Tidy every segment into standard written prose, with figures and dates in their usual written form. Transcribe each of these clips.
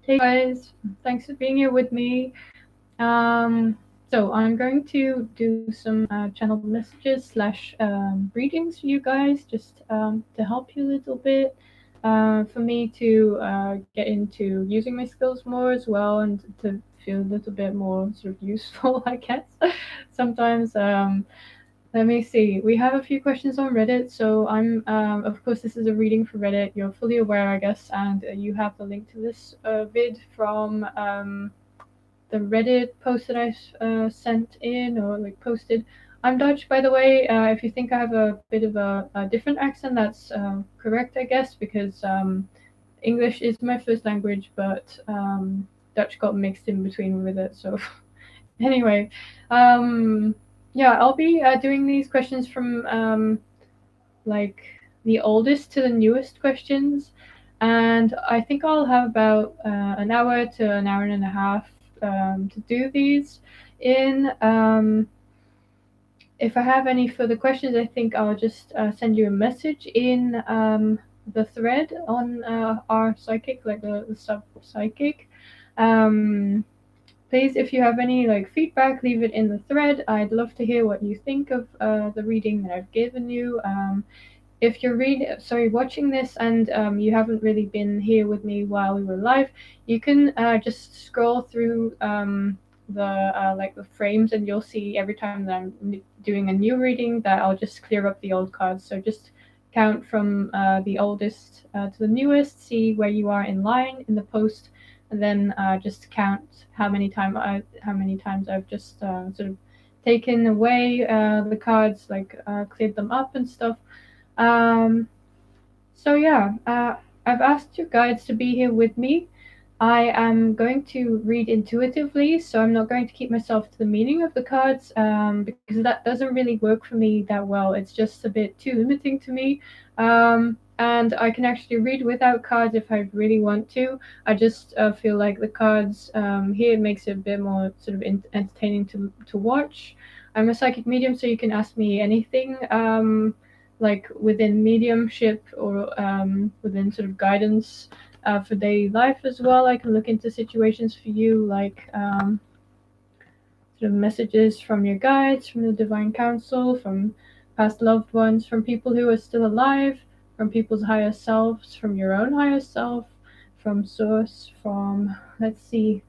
Hey guys, thanks for being here with me. So I'm going to do some channel messages slash readings for you guys, just to help you a little bit, for me to get into using my skills more as well, and to feel a little bit more sort of useful, I guess. Sometimes. Let me see. We have a few questions on Reddit, so of course, this is a reading for Reddit. You're fully aware, I guess, and you have the link to this vid from the Reddit post that I sent in or like posted. I'm Dutch, by the way. If you think I have a bit of a different accent, that's correct, I guess, because English is my first language, but Dutch got mixed in between with it. So anyway, um, yeah, I'll be doing these questions from like the oldest to the newest questions, and I think I'll have about an hour to an hour and a half to do these in. If I have any further questions, I think I'll just send you a message in the thread on our psychic, like the sub psychic. Um, Please, if you have any like feedback, leave it in the thread. I'd love to hear what you think of the reading that I've given you. If you're watching this and you haven't really been here with me while we were live, you can just scroll through the like the frames, and you'll see every time that I'm doing a new reading that I'll just clear up the old cards. So just count from the oldest to the newest, see where you are in line in the post, and then just count how many times I've just sort of taken away the cards, like cleared them up and stuff. Um, so yeah, I've asked your guides to be here with me. I am going to read intuitively, so I'm not going to keep myself to the meaning of the cards because that doesn't really work for me that well. It's just a bit too limiting to me. And I can actually read without cards if I really want to. I just feel like the cards here makes it a bit more sort of entertaining to watch. I'm a psychic medium, so you can ask me anything. Like within mediumship or within sort of guidance for daily life as well. I can look into situations for you, like sort of messages from your guides, from the divine council, from past loved ones, from people who are still alive, from people's higher selves, from your own higher self, from source, from, let's see,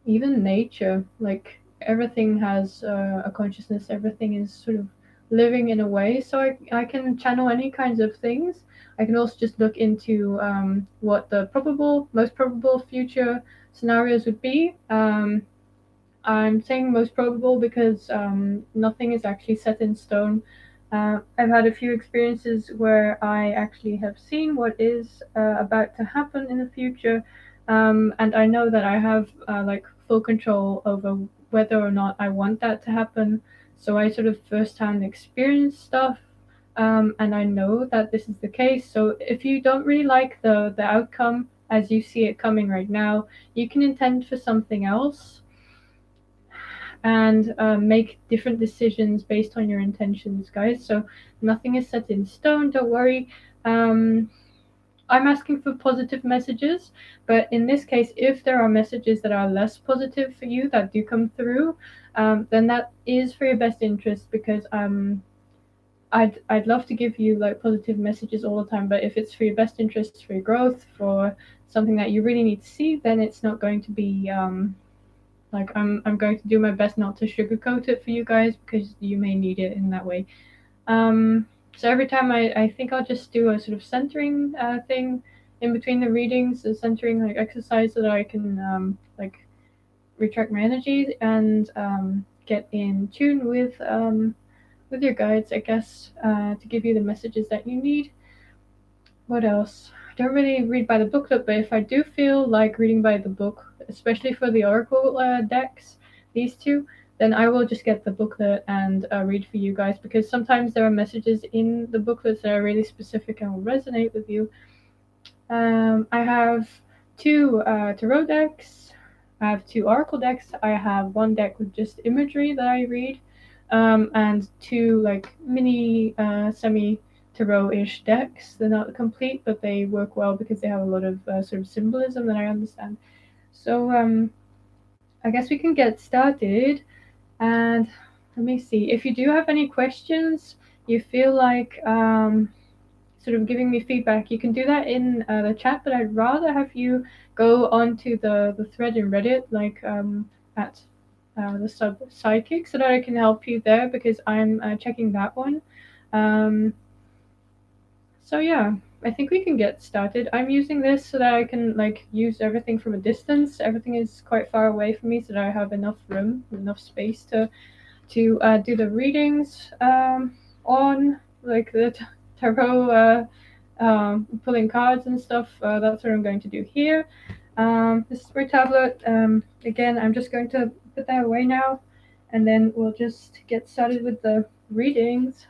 even nature. Like everything has a consciousness, everything is sort of living in a way. So I can channel any kinds of things. I can also just look into what the most probable future scenarios would be. I'm saying most probable because nothing is actually set in stone. I've had a few experiences where I actually have seen what is about to happen in the future, and I know that I have like full control over whether or not I want that to happen. So I sort of firsthand experience stuff, and I know that this is the case. So if you don't really like the outcome as you see it coming right now, you can intend for something else and make different decisions based on your intentions, guys. So nothing is set in stone. Don't worry. Um, I'm asking for positive messages, but in this case, if there are messages that are less positive for you that do come through, then that is for your best interest because I'd love to give you like positive messages all the time, but if it's for your best interest, for your growth, for something that you really need to see, then it's not going to be like I'm going to do my best not to sugarcoat it for you guys because you may need it in that way. So every time I think I'll just do a sort of centering thing in between the readings, a centering like exercise so that I can like retract my energy and get in tune with your guides, I guess, to give you the messages that you need. What else? I don't really read by the booklet, but if I do feel like reading by the book, especially for the Oracle decks, these two, then I will just get the booklet and read for you guys because sometimes there are messages in the booklets that are really specific and will resonate with you. I have two tarot decks. I have two Oracle decks. I have one deck with just imagery that I read, and two like mini semi tarot-ish decks. They're not complete, but they work well because they have a lot of sort of symbolism that I understand. So I guess we can get started. And let me see. If you do have any questions, you feel like sort of giving me feedback, you can do that in the chat, but I'd rather have you go onto the thread in Reddit, like at the sub psychic, so that I can help you there because I'm checking that one. So yeah, I think we can get started. I'm using this so that I can like use everything from a distance. Everything is quite far away from me, so that I have enough room, enough space to do the readings on like the tarot, pulling cards and stuff. That's what I'm going to do here. This is my tablet. Again, I'm just going to put that away now, and then we'll just get started with the readings.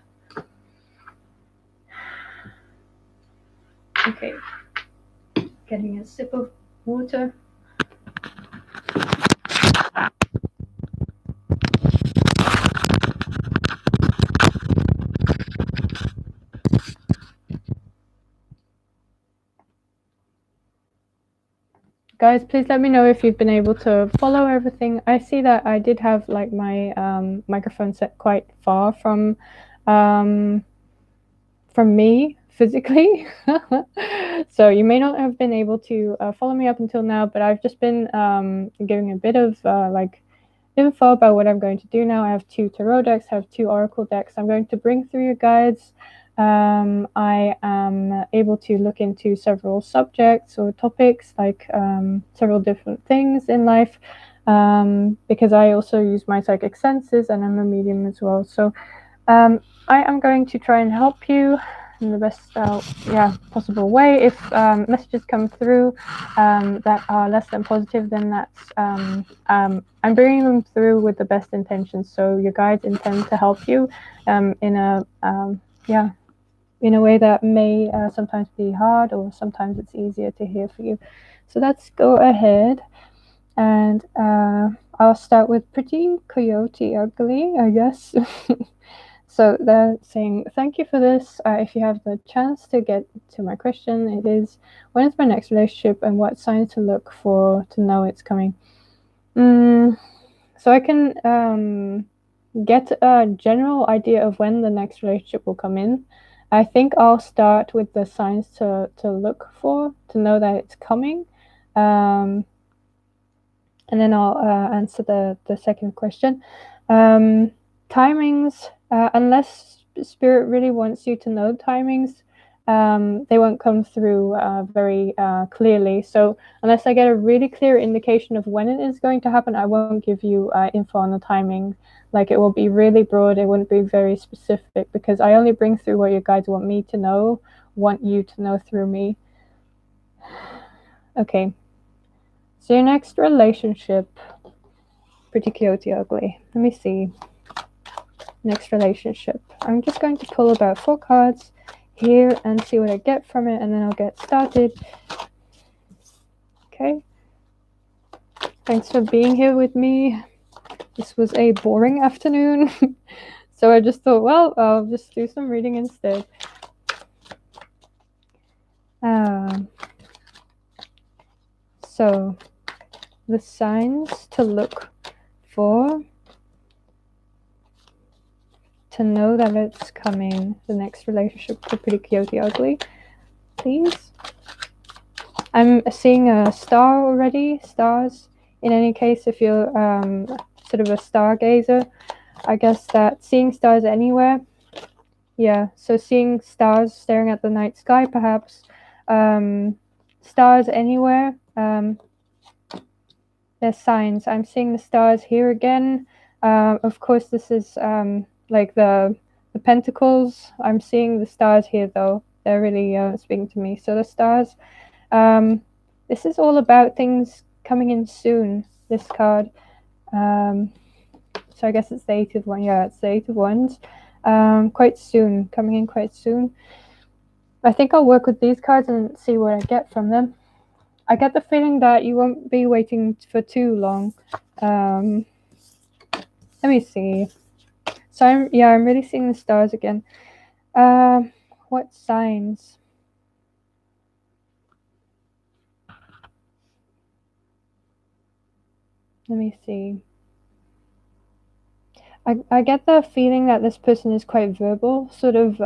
Okay, getting a sip of water. Guys, please let me know if you've been able to follow everything. I see that I did have like my microphone set quite far from me physically. So you may not have been able to follow me up until now, but I've just been giving a bit of like info about what I'm going to do now. I have 2 tarot decks, I have 2 oracle decks. I'm going to bring through your guides. I am able to look into several subjects or topics, like several different things in life, because I also use my psychic senses and I'm a medium as well. So I am going to try and help you in the best possible way. If messages come through that are less than positive, then that's I'm bringing them through with the best intentions. So your guides intend to help you in a way that may sometimes be hard, or sometimes it's easier to hear for you. So let's go ahead, and I'll start with Pretty Coyote Ugly, I guess. So they're saying, thank you for this. If you have the chance to get to my question, it is, when is my next relationship and what signs to look for to know it's coming? So I can get a general idea of when the next relationship will come in. I think I'll start with the signs to look for to know that it's coming. And then I'll answer the second question. Timings, unless Spirit really wants you to know timings, they won't come through very clearly. So unless I get a really clear indication of when it is going to happen, I won't give you info on the timing. Like, it will be really broad. It wouldn't be very specific, because I only bring through what your guides want me to know, want you to know through me. Okay. So your next relationship, Pretty Coyote Ugly. Let me see. Next relationship. I'm just going to pull about 4 cards here and see what I get from it, and then I'll get started. Okay. Thanks for being here with me. This was a boring afternoon, so I just thought, well, I'll just do some reading instead. So, the signs to look for to know that it's coming, the next relationship for Pretty Coyote Ugly, please. I'm seeing a star already, stars. In any case, if you're sort of a stargazer, I guess that seeing stars anywhere. Yeah, so seeing stars, staring at the night sky, perhaps. Stars anywhere. There's signs. I'm seeing the stars here again. Of course, this is like the pentacles. I'm seeing the stars here, though. They're really speaking to me. So the stars. This is all about things coming in soon, this card. So I guess it's the 8 of Wands. Yeah, it's the 8 of Wands. Quite soon, coming in quite soon. I think I'll work with these cards and see what I get from them. I get the feeling that you won't be waiting for too long. Let me see. So I'm really seeing the stars again. What signs? Let me see. I get the feeling that this person is quite verbal, sort of.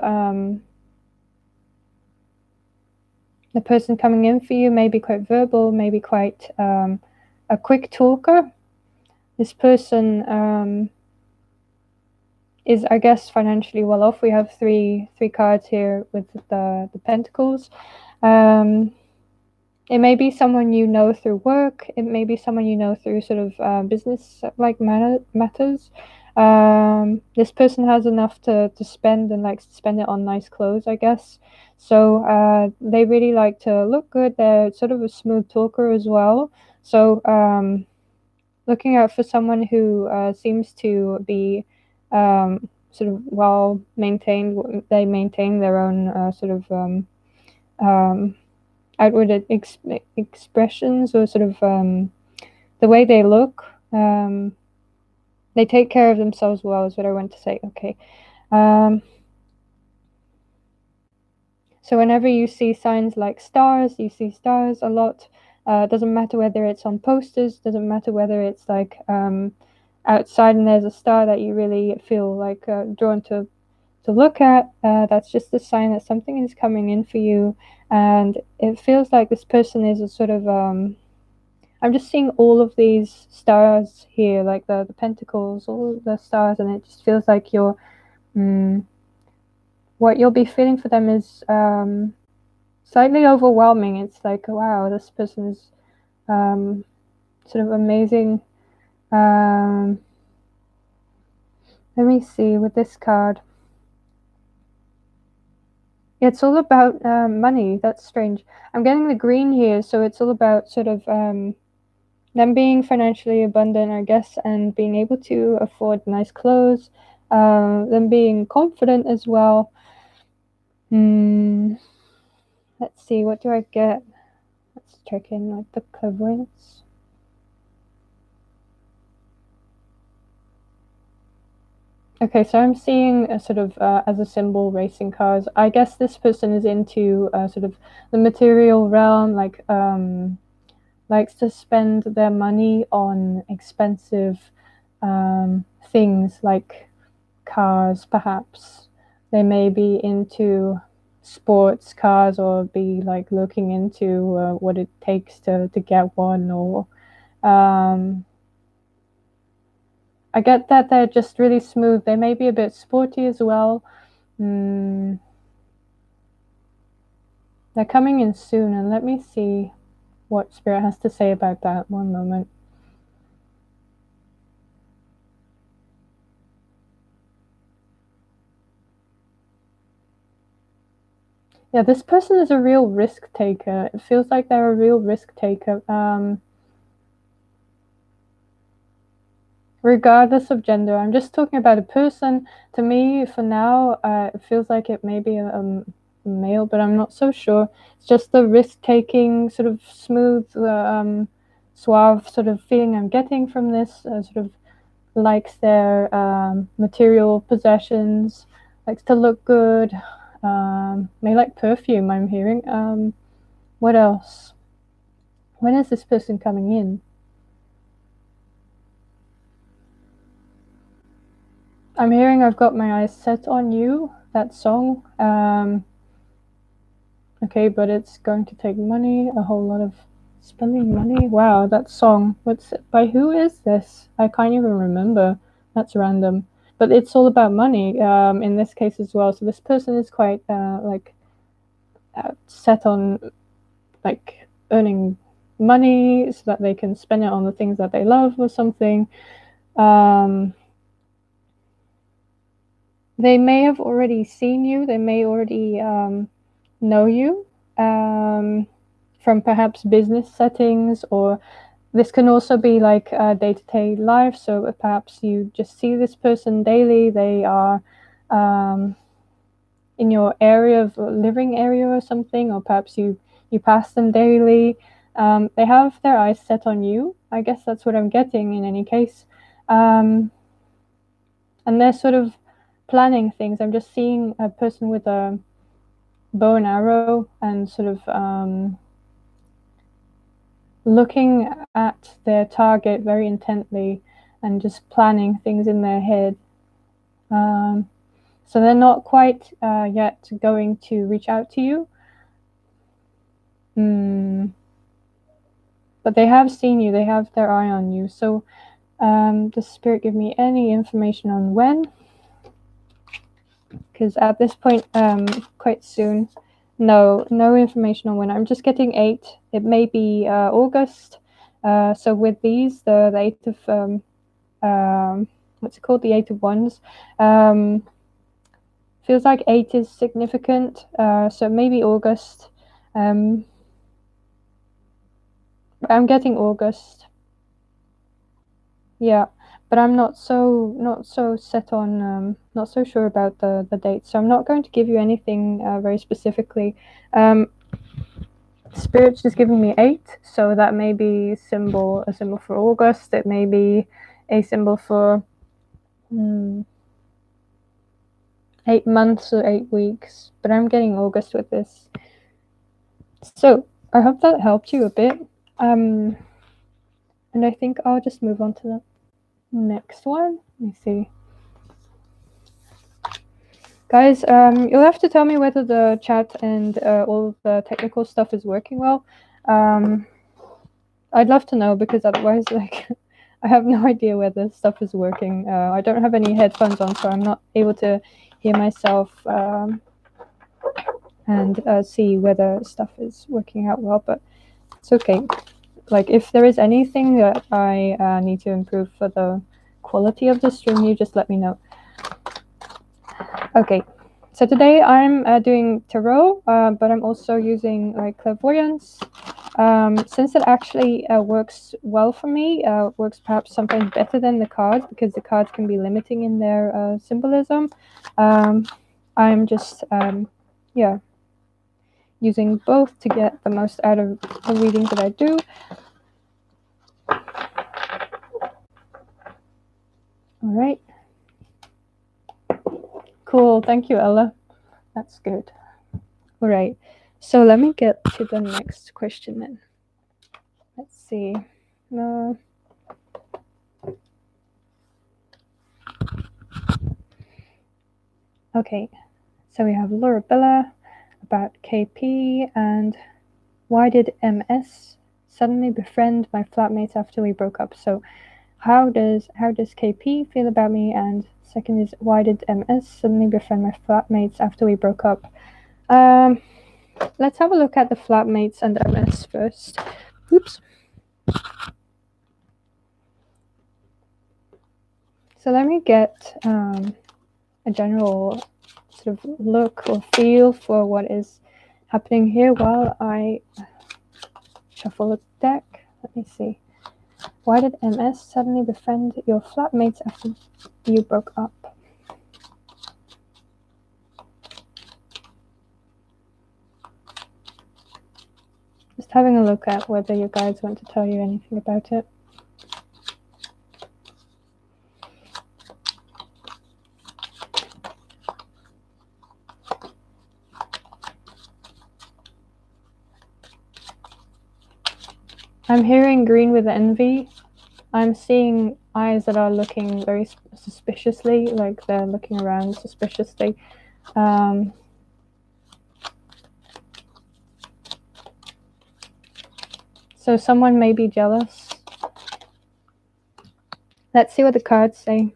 The person coming in for you may be quite verbal, maybe quite a quick talker. This person is, I guess, financially well off. We have three cards here with the Pentacles. It may be someone you know through work. It may be someone you know through sort of business-like matters. This person has enough to spend and likes to spend it on nice clothes, I guess. So they really like to look good. They're sort of a smooth talker as well. So looking out for someone who seems to be sort of well maintained. They maintain their own sort of outward expressions, or sort of the way they look. They take care of themselves well, is what I want to say. Okay. So whenever you see signs like stars, you see stars a lot. Doesn't matter whether it's on posters, doesn't matter whether it's like outside and there's a star that you really feel like drawn to look at. That's just a sign that something is coming in for you, and it feels like this person is a sort of I'm just seeing all of these stars here, like the pentacles, all of the stars, and it just feels like you're what you'll be feeling for them is slightly overwhelming. It's like, wow, this person is sort of amazing. Let me see with this card. It's all about money. That's strange. I'm getting the green here, so it's all about sort of them being financially abundant, I guess, and being able to afford nice clothes, them being confident as well. Let's see, what do I get? Let's check in like the clairvoyance. Okay, so I'm seeing a sort of as a symbol racing cars. I guess this person is into sort of the material realm, like likes to spend their money on expensive things like cars, perhaps. They may be into sports cars, or be like looking into what it takes to get one, or I get that they're just really smooth. They may be a bit sporty as well. They're coming in soon, and let me see what Spirit has to say about that. One moment. Yeah, this person is a real risk taker. It feels like they're a real risk taker. Regardless of gender, I'm just talking about a person. To me, for now, it feels like it may be a male, but I'm not so sure. It's just the risk-taking, sort of smooth, suave sort of feeling I'm getting from this. Sort of likes their material possessions, likes to look good. May like perfume, I'm hearing. What else? When is this person coming in? I'm hearing I've got my eyes set on you, that song. Okay, but it's going to take money, a whole lot of spending money. Wow, that song. What's it, by who is this? I can't even remember. That's random. But it's all about money in this case as well. So this person is quite set on like earning money so that they can spend it on the things that they love or something. They may have already seen you. They may already know you from perhaps business settings, or this can also be like day-to-day life. So perhaps you just see this person daily. They are in your area of living area or something, or perhaps you pass them daily. They have their eyes set on you. I guess that's what I'm getting in any case. And they're sort of planning things. I'm just seeing a person with a bow and arrow and sort of looking at their target very intently and just planning things in their head. So they're not quite yet going to reach out to you. But they have seen you, they have their eye on you. So does Spirit give me any information on when? Because at this point, quite soon, no information on when. I'm just getting 8. It may be August. So with these, the 8 of, what's it called? The 8 of Wands. Feels like 8 is significant. So maybe August. I'm getting August. Yeah, but I'm not so set on, not so sure about the date. So I'm not going to give you anything very specifically. Spirit's just giving me 8, so that may be a symbol for August. It may be a symbol for 8 months or 8 weeks, but I'm getting August with this. So I hope that helped you a bit. And I think I'll just move on to the next one. Let me see. Guys, you'll have to tell me whether the chat and all the technical stuff is working well. I'd love to know, because otherwise, like, I have no idea whether stuff is working. I don't have any headphones on, so I'm not able to hear myself and see whether stuff is working out well, but it's okay. Like, if there is anything that I need to improve for the quality of the stream, you just let me know. Okay, so today I'm doing tarot, but I'm also using like clairvoyance. Since it actually works well for me, works perhaps sometimes better than the cards, because the cards can be limiting in their symbolism. I'm just, using both to get the most out of the readings that I do. All right. Cool. Thank you, Ella. That's good. All right. So let me get to the next question then. Let's see. Okay. So we have Laura Bella about KP, and why did MS suddenly befriend my flatmates after we broke up? So how does KP feel about me? And second is, why did MS suddenly befriend my flatmates after we broke up? Let's have a look at the flatmates and MS first. Oops. So let me get a general sort of look or feel for what is happening here while I shuffle the deck. Let me see. Why did MS suddenly befriend your flatmates after you broke up? Just having a look at whether you guys want to tell you anything about it. I'm hearing green with envy. I'm seeing eyes that are looking very suspiciously, like they're looking around suspiciously. So someone may be jealous. Let's see what the cards say.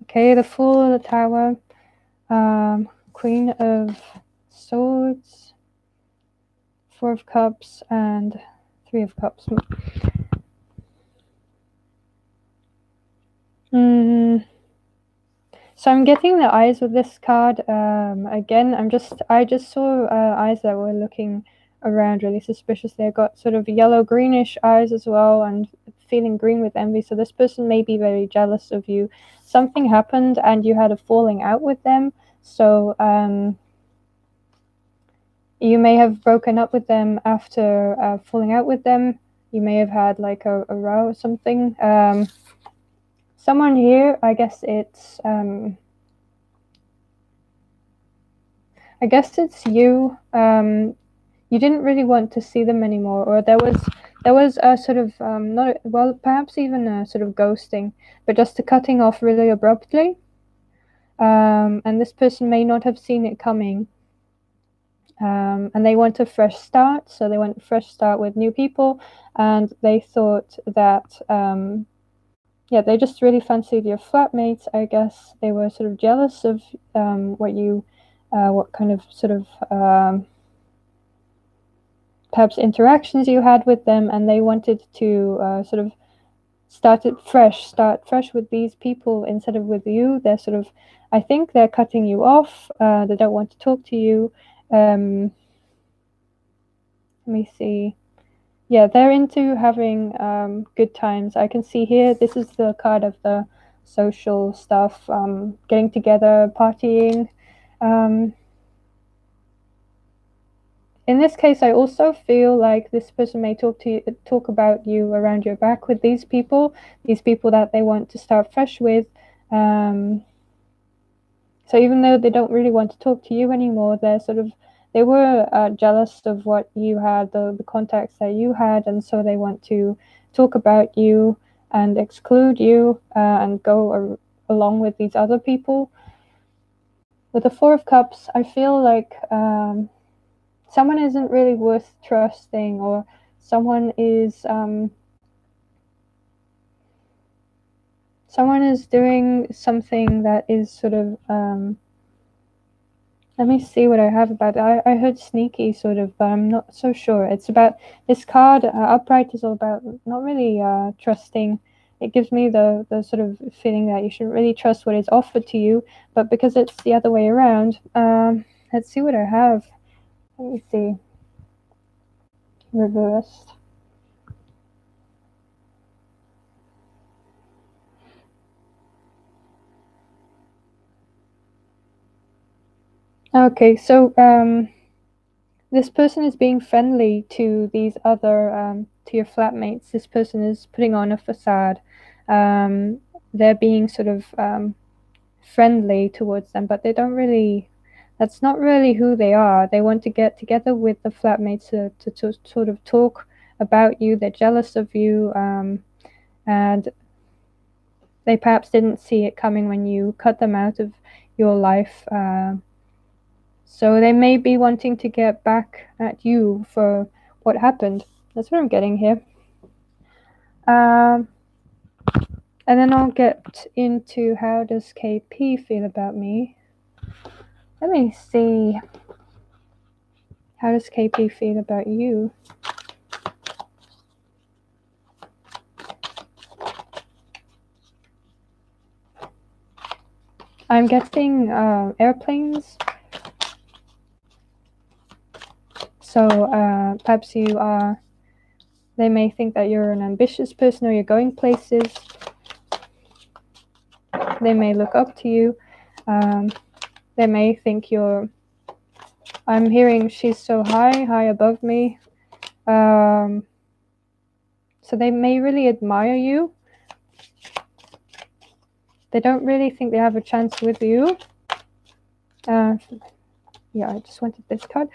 Okay, the Fool of the Tower, Queen of Swords, 4 of Cups, and 3 of Cups. So I'm getting the eyes with this card. Again, I just saw eyes that were looking around really suspiciously. I got sort of yellow greenish eyes as well, and feeling green with envy. So this person may be very jealous of you. Something happened and you had a falling out with them. So you may have broken up with them after falling out with them. You may have had like a row or something. someone here, I guess it's you. You didn't really want to see them anymore, or there was a sort of not well, perhaps even a sort of ghosting, but just a cutting off really abruptly. And this person may not have seen it coming. And they want a fresh start, so they want a fresh start with new people, and they thought that yeah, they just really fancied your flatmates. I guess they were sort of jealous of what kind of sort of perhaps interactions you had with them, and they wanted to sort of start fresh with these people instead of with you. They're sort of, I think they're cutting you off. They don't want to talk to you. Let me see. Yeah, they're into having good times. I can see here, this is the card of the social stuff, getting together, partying. In this case, I also feel like this person may talk about you around your back with these people that they want to start fresh with. So even though they don't really want to talk to you anymore, they were jealous of what you had, the contacts that you had, and so they want to talk about you and exclude you and go along with these other people. With the Four of Cups, I feel like someone isn't really worth trusting, or someone is doing something that is sort of let me see what I have about it. I heard sneaky sort of, but I'm not so sure. It's about this card. Upright is all about not really trusting. It gives me the sort of feeling that you shouldn't really trust what is offered to you, but because it's the other way around, let's see what I have. Let me see. Reversed. Okay, so this person is being friendly to these other, to your flatmates. This person is putting on a facade. They're being sort of friendly towards them, but they don't really, that's not really who they are. They want to get together with the flatmates to sort of talk about you. They're jealous of you, and they perhaps didn't see it coming when you cut them out of your life. So they may be wanting to get back at you for what happened. That's what I'm getting here. And then I'll get into how does KP feel about me. Let me see. How does KP feel about you? I'm getting airplanes. So perhaps they may think that you're an ambitious person or you're going places. They may look up to you. They may think I'm hearing she's so high above me. So they may really admire you. They don't really think they have a chance with you. Yeah, I just wanted this card.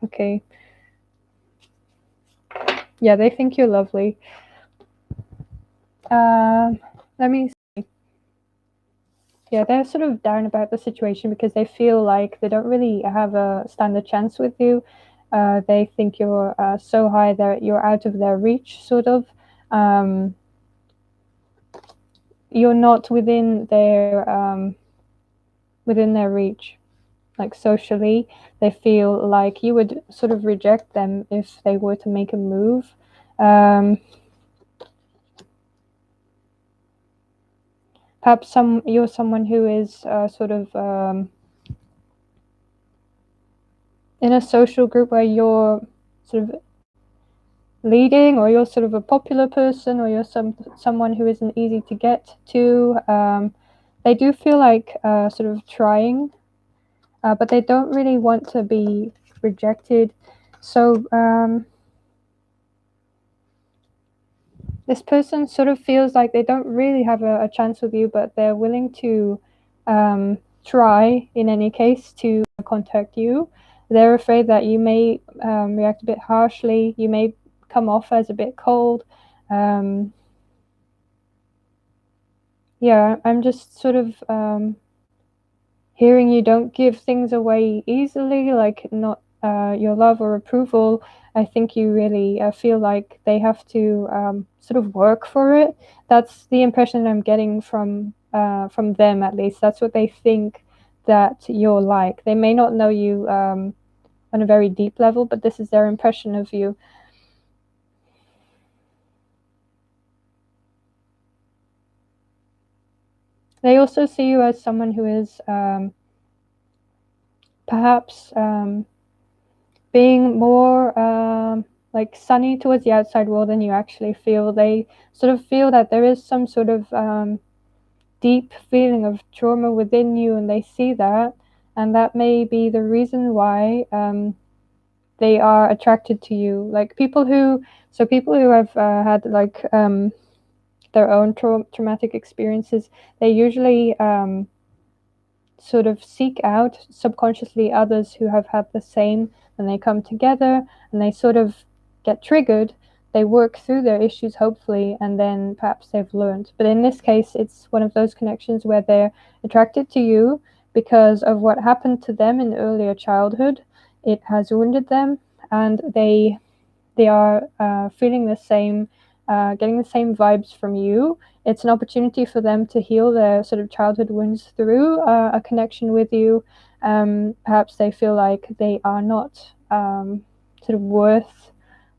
Okay. Yeah, they think you're lovely. Let me see. Yeah, they're sort of down about the situation because they feel like they don't really stand a chance with you. They think you're so high that you're out of their reach, sort of. You're not within their reach. Like socially, they feel like you would sort of reject them if they were to make a move. Perhaps you're someone who is sort of in a social group where you're sort of leading, or you're sort of a popular person, or you're someone who isn't easy to get to. They do feel like sort of trying, but they don't really want to be rejected. So this person sort of feels like they don't really have a chance with you, but they're willing to try in any case to contact you. They're afraid that you may react a bit harshly, you may come off as a bit cold. Yeah, I'm just sort of hearing you don't give things away easily, like not your love or approval. I think you really feel like they have to sort of work for it. That's the impression I'm getting from them, at least. That's what they think that you're like. They may not know you on a very deep level, but this is their impression of you. They also see you as someone who is perhaps being more like sunny towards the outside world than you actually feel. They sort of feel that there is some sort of deep feeling of trauma within you, and they see that, and that may be the reason why they are attracted to you. Like people who have had like their own traumatic experiences, they usually sort of seek out subconsciously others who have had the same, and they come together and they sort of get triggered. They work through their issues, hopefully, and then perhaps they've learned. But in this case, it's one of those connections where they're attracted to you because of what happened to them in earlier childhood. It has wounded them, and they are feeling the same, getting the same vibes from you. It's an opportunity for them to heal their sort of childhood wounds through a connection with you. Perhaps they feel like they are not sort of worth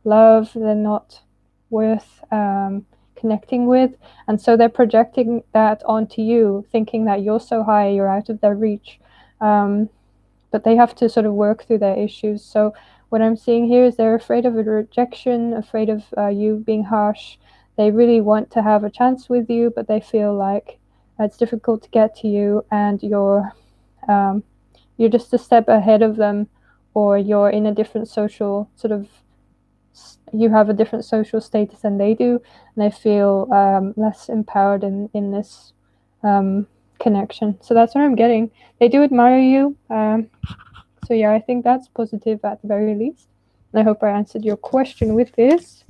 love, they're not worth connecting with. And so they're projecting that onto you, thinking that you're so high, you're out of their reach. But they have to sort of work through their issues. So what I'm seeing here is they're afraid of a rejection, afraid of you being harsh. They really want to have a chance with you, but they feel like it's difficult to get to you, and you're just a step ahead of them, or you're in a different social sort of, you have a different social status than they do, and they feel less empowered in this connection. So that's what I'm getting. They do admire you. So yeah, I think that's positive at the very least. And I hope I answered your question with this.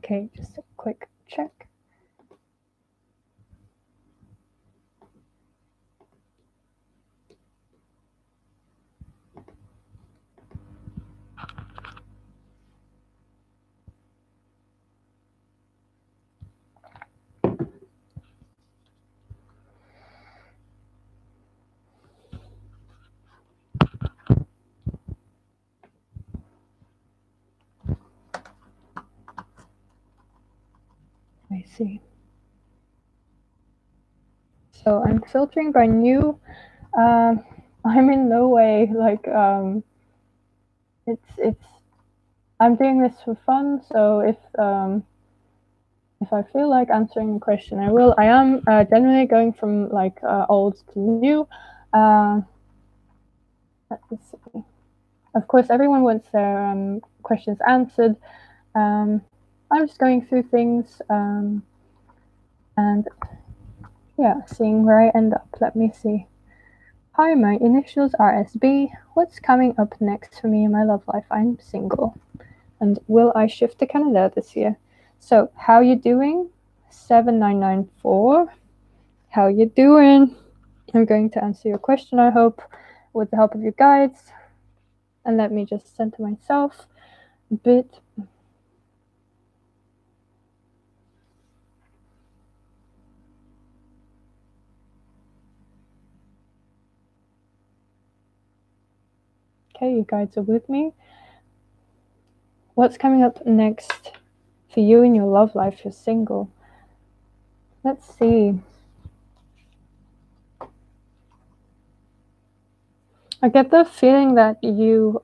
Okay, just a quick check. I see. So I'm filtering by new. I'm in no way like it's. I'm doing this for fun. So if I feel like answering a question, I will. I am generally going from like old to new. Let's see. Of course, everyone wants their questions answered. I'm just going through things and yeah, seeing where I end up. Let me see. Hi, my initials are SB. What's coming up next for me in my love life? I'm single. And will I shift to Canada this year? So, how you doing? 7994. How you doing? I'm going to answer your question, I hope, with the help of your guides. And let me just center myself a bit. Okay, you guides are with me. What's coming up next for you in your love life? You're single. Let's see. I get the feeling that you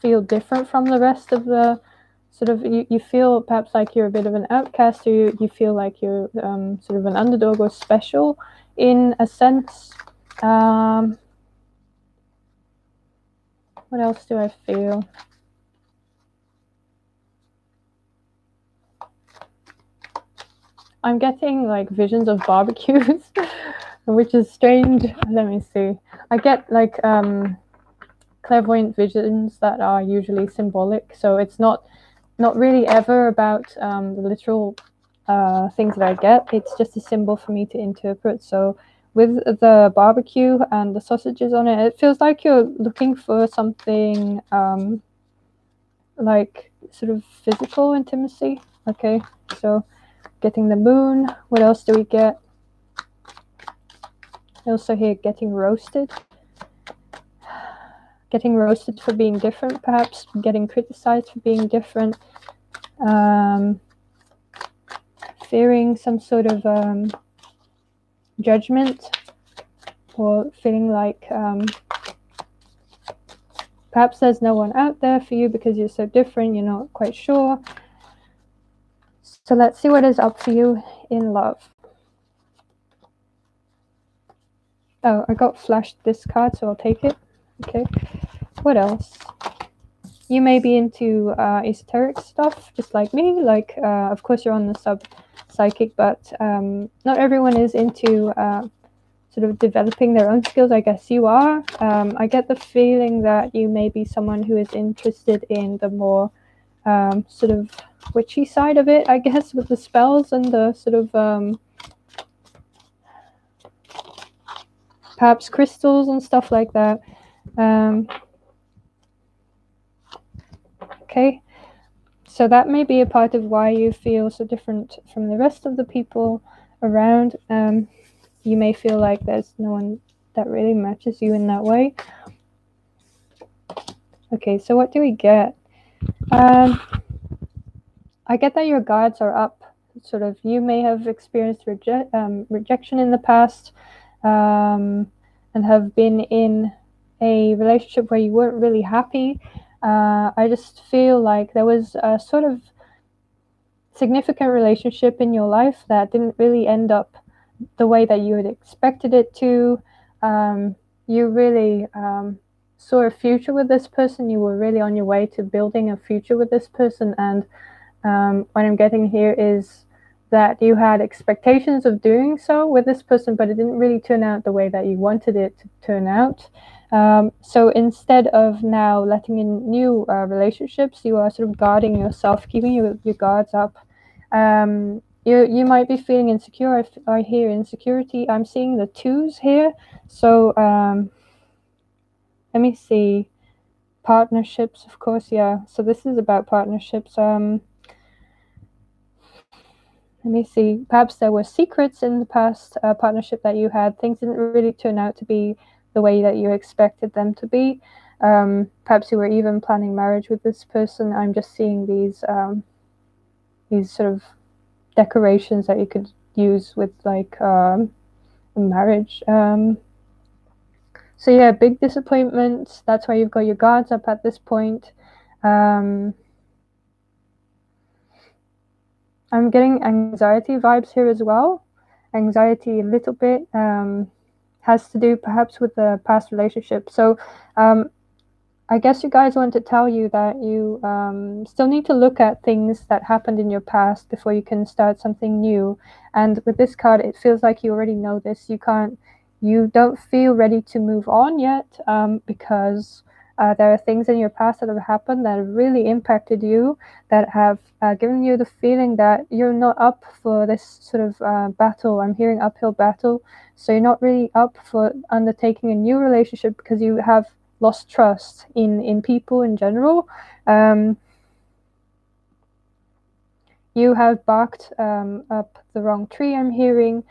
feel different from the rest of the sort of, you feel perhaps like you're a bit of an outcast, or you feel like you're sort of an underdog or special in a sense. What else do I feel? I'm getting like visions of barbecues, which is strange. Let me see. I get like clairvoyant visions that are usually symbolic, so it's not really ever about the literal things that I get. It's just a symbol for me to interpret. So with the barbecue and the sausages on it, it feels like you're looking for something like sort of physical intimacy. Okay, so getting the moon. What else do we get? I also hear getting roasted. Getting roasted for being different, perhaps getting criticized for being different. Fearing some sort of judgment, or feeling like perhaps there's no one out there for you because you're so different, you're not quite sure. So let's see what is up for you in love. Oh, I got flashed this card, so I'll take it. Okay, what else? You may be into esoteric stuff, just like me. Like, of course, you're on the sub-psychic, but not everyone is into sort of developing their own skills. I guess you are. I get the feeling that you may be someone who is interested in the more sort of witchy side of it, I guess, with the spells and the sort of perhaps crystals and stuff like that. Okay, so that may be a part of why you feel so different from the rest of the people around. You may feel like there's no one that really matches you in that way. Okay, so what do we get? I get that your guards are up. Sort of, you may have experienced rejection in the past, and have been in a relationship where you weren't really happy. I just feel like there was a sort of significant relationship in your life that didn't really end up the way that you had expected it to. You really saw a future with this person. You were really on your way to building a future with this person, and what I'm getting here is that you had expectations of doing so with this person, but it didn't really turn out the way that you wanted it to turn out. So instead of now letting in new relationships, you are sort of guarding yourself, keeping your guards up. You might be feeling insecure. I hear insecurity. I'm seeing the twos here. So let me see. Partnerships, of course, yeah. So this is about partnerships. Let me see. Perhaps there were secrets in the past partnership that you had. Things didn't really turn out to be the way that you expected them to be. Perhaps you were even planning marriage with this person. I'm just seeing these sort of decorations that you could use with like a marriage. So yeah, big disappointments. That's why you've got your guards up at this point. I'm getting anxiety vibes here as well. Anxiety a little bit has to do perhaps with the past relationship. So I guess you guys want to tell you that you still need to look at things that happened in your past before you can start something new. And with this card, it feels like you already know this. You don't feel ready to move on yet because there are things in your past that have happened that have really impacted you, that have given you the feeling that you're not up for this sort of battle. I'm hearing uphill battle. So you're not really up for undertaking a new relationship because you have lost trust in people in general. You have barked up the wrong tree, I'm hearing.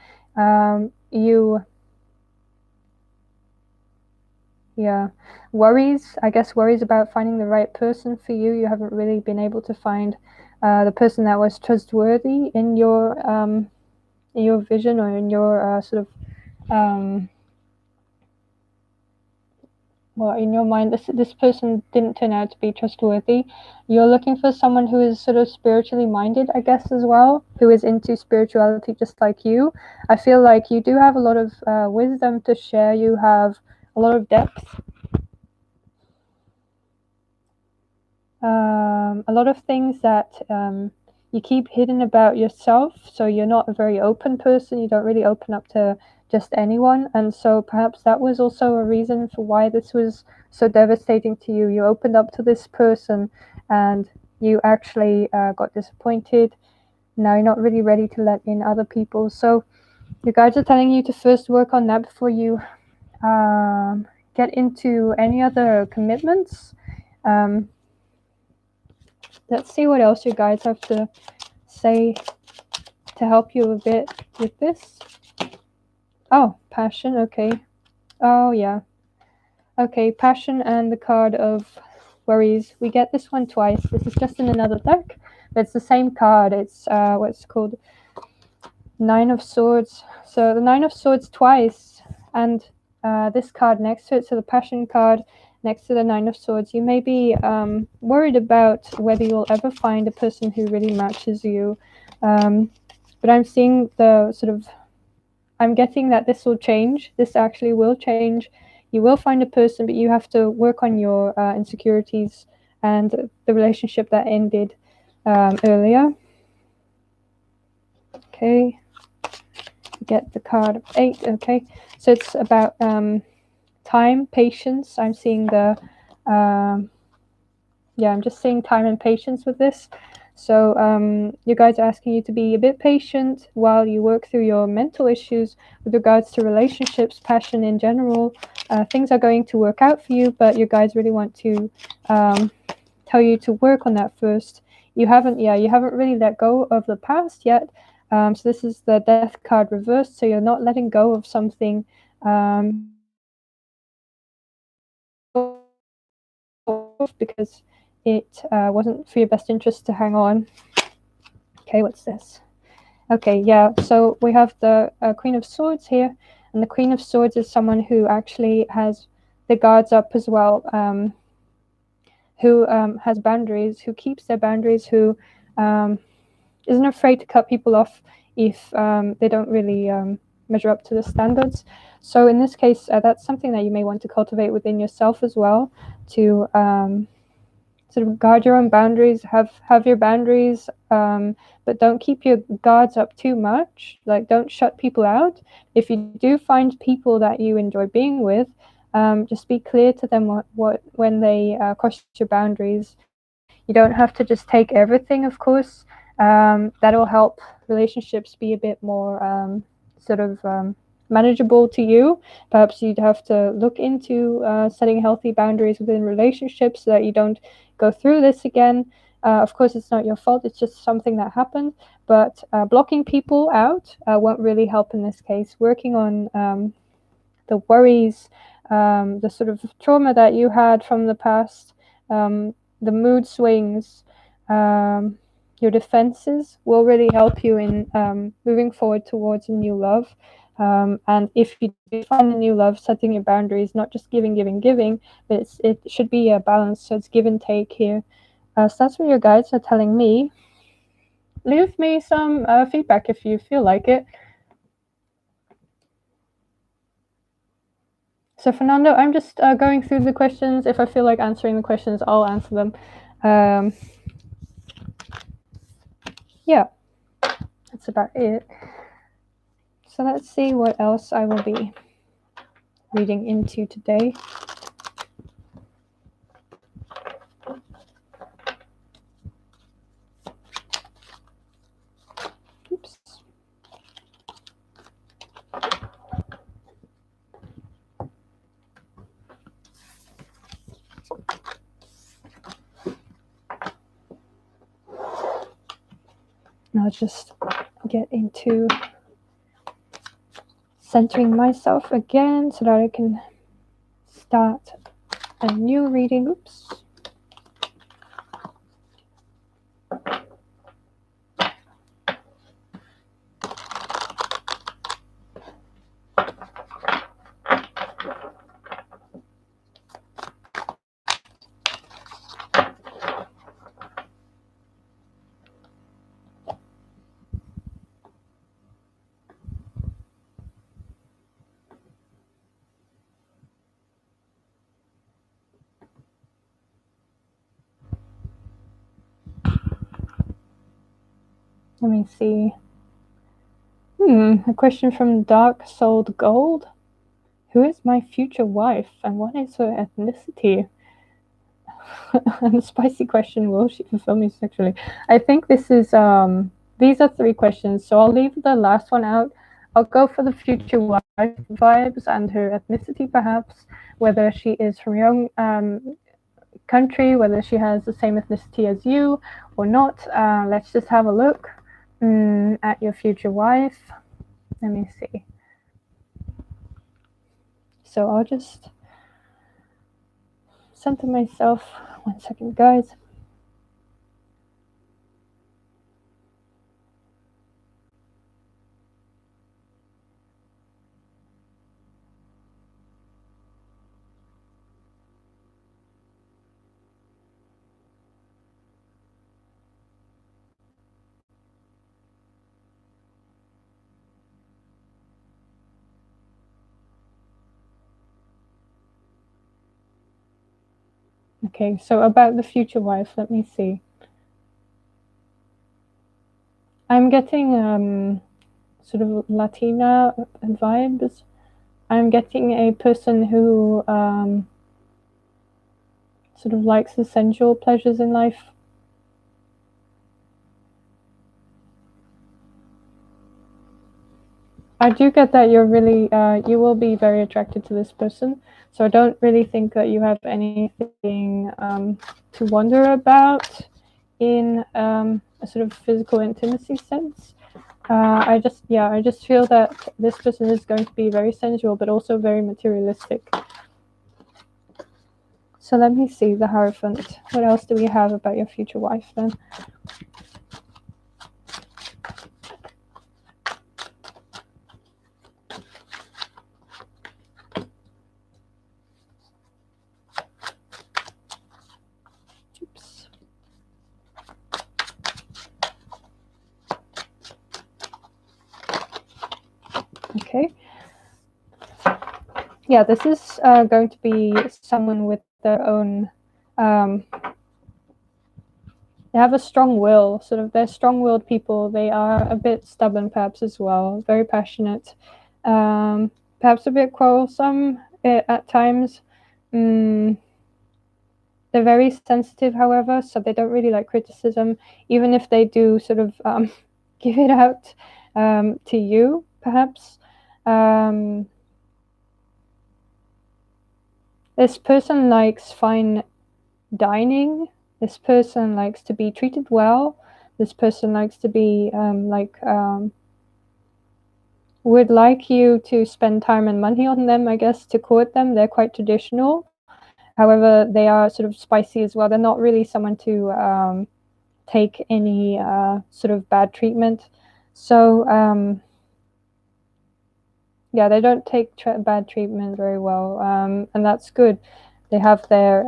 Worries, I guess worries about finding the right person for you. You haven't really been able to find the person that was trustworthy in your your vision or in your sort of in your mind, this person didn't turn out to be trustworthy. You're looking for someone who is sort of spiritually minded, I guess, as well, who is into spirituality just like you. I feel like you do have a lot of wisdom to share. You have a lot of depth. A lot of things that you keep hidden about yourself. So you're not a very open person. You don't really open up to just anyone. And so perhaps that was also a reason for why this was so devastating to you. You opened up to this person and you actually got disappointed. Now you're not really ready to let in other people. So your guides are telling you to first work on that before you get into any other commitments. Let's see what else your guides have to say to help you a bit with this. Oh, passion, okay. Oh, yeah. Okay, passion and the card of worries. We get this one twice. This is just in another deck, but it's the same card. It's what's called Nine of Swords. So the Nine of Swords twice, and this card next to it, so the passion card next to the Nine of Swords. You may be worried about whether you'll ever find a person who really matches you. But I'm seeing I'm getting that this will change. This actually will change. You will find a person, but you have to work on your insecurities and the relationship that ended earlier. Okay. Get the card of 8. Okay. So it's about time, patience. I'm seeing I'm just seeing time and patience with this. So your guides are asking you to be a bit patient while you work through your mental issues with regards to relationships, passion in general. Things are going to work out for you, but your guides really want to tell you to work on that first. You haven't really let go of the past yet. So this is the death card reversed. So you're not letting go of something because it wasn't for your best interest to hang on. Okay, what's this? Okay, yeah, so we have the Queen of Swords here, and the Queen of Swords is someone who actually has the guards up as well, who has boundaries, who keeps their boundaries, who isn't afraid to cut people off if they don't really measure up to the standards. So in this case, that's something that you may want to cultivate within yourself as well, to sort of guard your own boundaries, have your boundaries, but don't keep your guards up too much. Like, don't shut people out. If you do find people that you enjoy being with, just be clear to them what when they cross your boundaries. You don't have to just take everything, of course. That'll help relationships be a bit more manageable to you. Perhaps you'd have to look into setting healthy boundaries within relationships so that you don't go through this again. Of course, it's not your fault. It's just something that happened. But blocking people out won't really help in this case. Working on the worries, the sort of trauma that you had from the past, the mood swings, your defenses will really help you in moving forward towards a new love. And if you do find a new love, setting your boundaries, not just giving, but it should be a balance. So it's give and take here. So that's what your guides are telling me. Leave me some feedback if you feel like it. So Fernando, I'm just going through the questions. If I feel like answering the questions, I'll answer them. Yeah, that's about it. So let's see what else I will be reading into today. Oops. I'll just get into centering myself again so that I can start a new reading. Oops. Let me see. A question from Dark Souled Gold. Who is my future wife and what is her ethnicity? And a spicy question, will she fulfill me sexually? I think this is these are 3 questions, so I'll leave the last one out. I'll go for the future wife vibes and her ethnicity, perhaps, whether she is from your own country, whether she has the same ethnicity as you or not. Let's just have a look at your future wife. Let me see. So I'll just center myself. 1 second, guys. Okay, so about the future wife, let me see. I'm getting sort of Latina vibes. I'm getting a person who sort of likes the sensual pleasures in life. I do get that you're really, you will be very attracted to this person. So I don't really think that you have anything to wonder about in a sort of physical intimacy sense. I just feel that this person is going to be very sensual, but also very materialistic. So let me see the Hierophant. What else do we have about your future wife then? Oops. Okay. Yeah, this is going to be someone with their own they have a strong will, sort of. They're strong-willed people. They are a bit stubborn, perhaps, as well. Very passionate, perhaps a bit quarrelsome at times. They're very sensitive, however, so they don't really like criticism, even if they do sort of give it out to you, perhaps. This person likes fine dining. This person likes to be treated well. This person likes to be would like you to spend time and money on them, I guess, to court them. They're quite traditional. However, they are sort of spicy as well. They're not really someone to take any sort of bad treatment. So, yeah, they don't take bad treatment very well, and that's good. They have their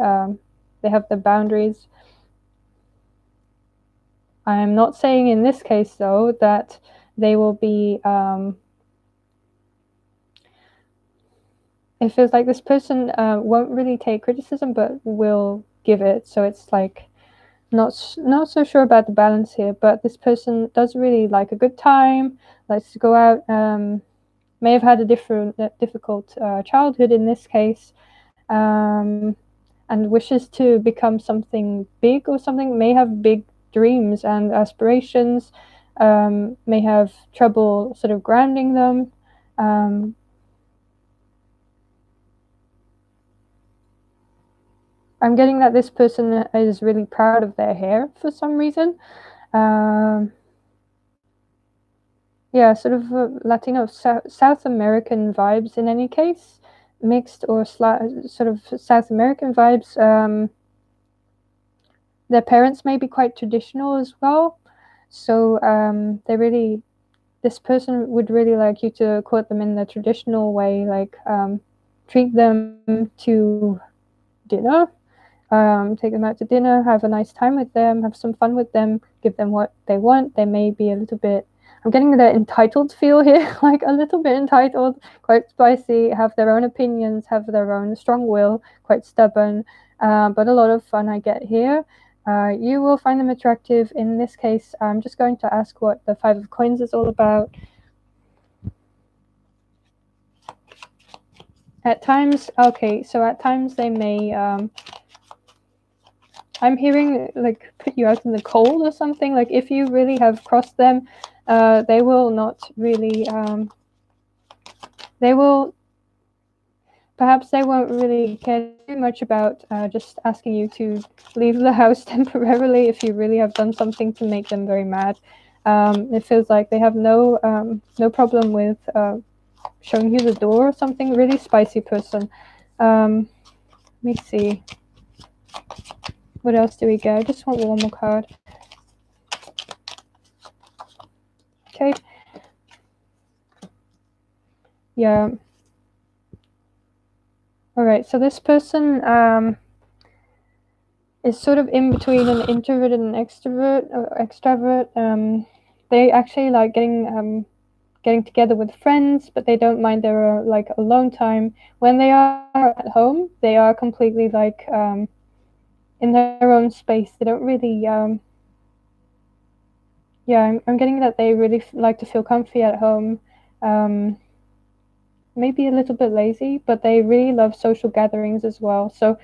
boundaries. I'm not saying in this case, though, that they will be it feels like this person won't really take criticism, but will give it. So it's like not so sure about the balance here, but this person does really like a good time, likes to go out, may have had a difficult childhood in this case, and wishes to become something big or something, may have big dreams and aspirations, may have trouble sort of grounding them. I'm getting that this person is really proud of their hair for some reason. Yeah, sort of Latino, South American vibes in any case, mixed or sort of South American vibes. Their parents may be quite traditional as well. So this person would really like you to court them in the traditional way, like treat them to dinner, take them out to dinner, have a nice time with them, have some fun with them, give them what they want. They may be a little bit, I'm getting the entitled feel here, like a little bit entitled, quite spicy, have their own opinions, have their own strong will, quite stubborn, but a lot of fun I get here. You will find them attractive. In this case, I'm just going to ask what the Five of Coins is all about. At times, okay, so at times they may, I'm hearing like put you out in the cold or something. Like if you really have crossed them, they will not really, they will, perhaps they won't really care too much about just asking you to leave the house temporarily if you really have done something to make them very mad. It feels like they have no problem with showing you the door or something. Really spicy person. Let me see. What else do we get? I just want one more card. Okay. Yeah. All right. So this person is sort of in between an introvert and an extrovert. They actually like getting together with friends, but they don't mind their like alone time. When they are at home, they are completely like in their own space. They don't really. Yeah, I'm getting that they really like to feel comfy at home. Maybe a little bit lazy, but they really love social gatherings as well. So,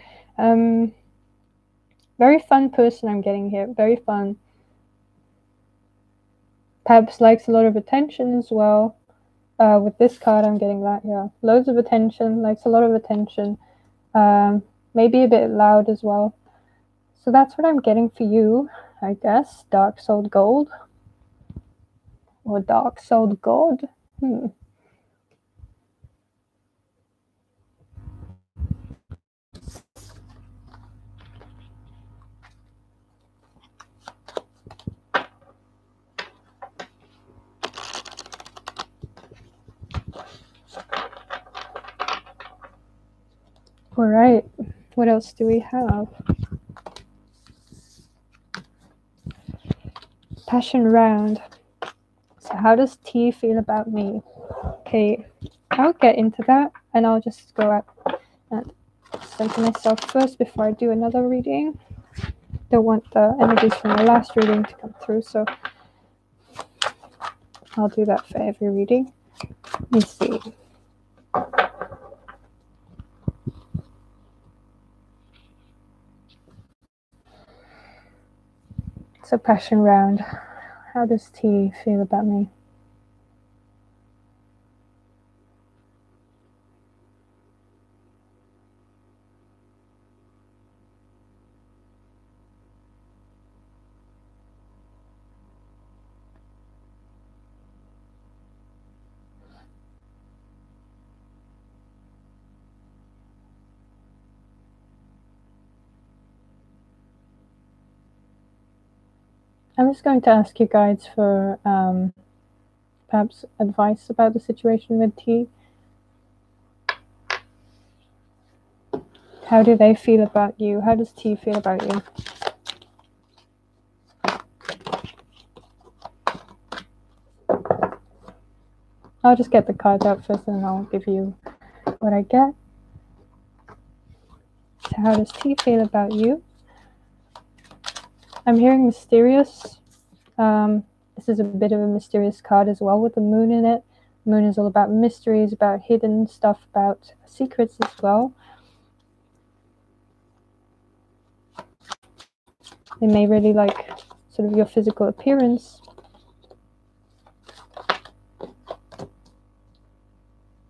very fun person I'm getting here. Very fun. Perhaps likes a lot of attention as well. With this card, I'm getting that. Yeah, loads of attention. Likes a lot of attention. Maybe a bit loud as well. So that's what I'm getting for you, I guess. Dark Souled Gold or Dark Souled God. All right. What else do we have? Passion round. So how does T feel about me? Okay, I'll get into that, and I'll just go out and center myself first before I do another reading. Don't want the energies from the last reading to come through, so I'll do that for every reading. Let me see. So passion round. How does T feel about me? I'm just going to ask you guides for perhaps advice about the situation with T. How do they feel about you? How does T feel about you? I'll just get the cards out first and I'll give you what I get. So how does T feel about you? I'm hearing mysterious. This is a bit of a mysterious card as well with the moon in it. Moon is all about mysteries, about hidden stuff, about secrets as well. They may really like sort of your physical appearance.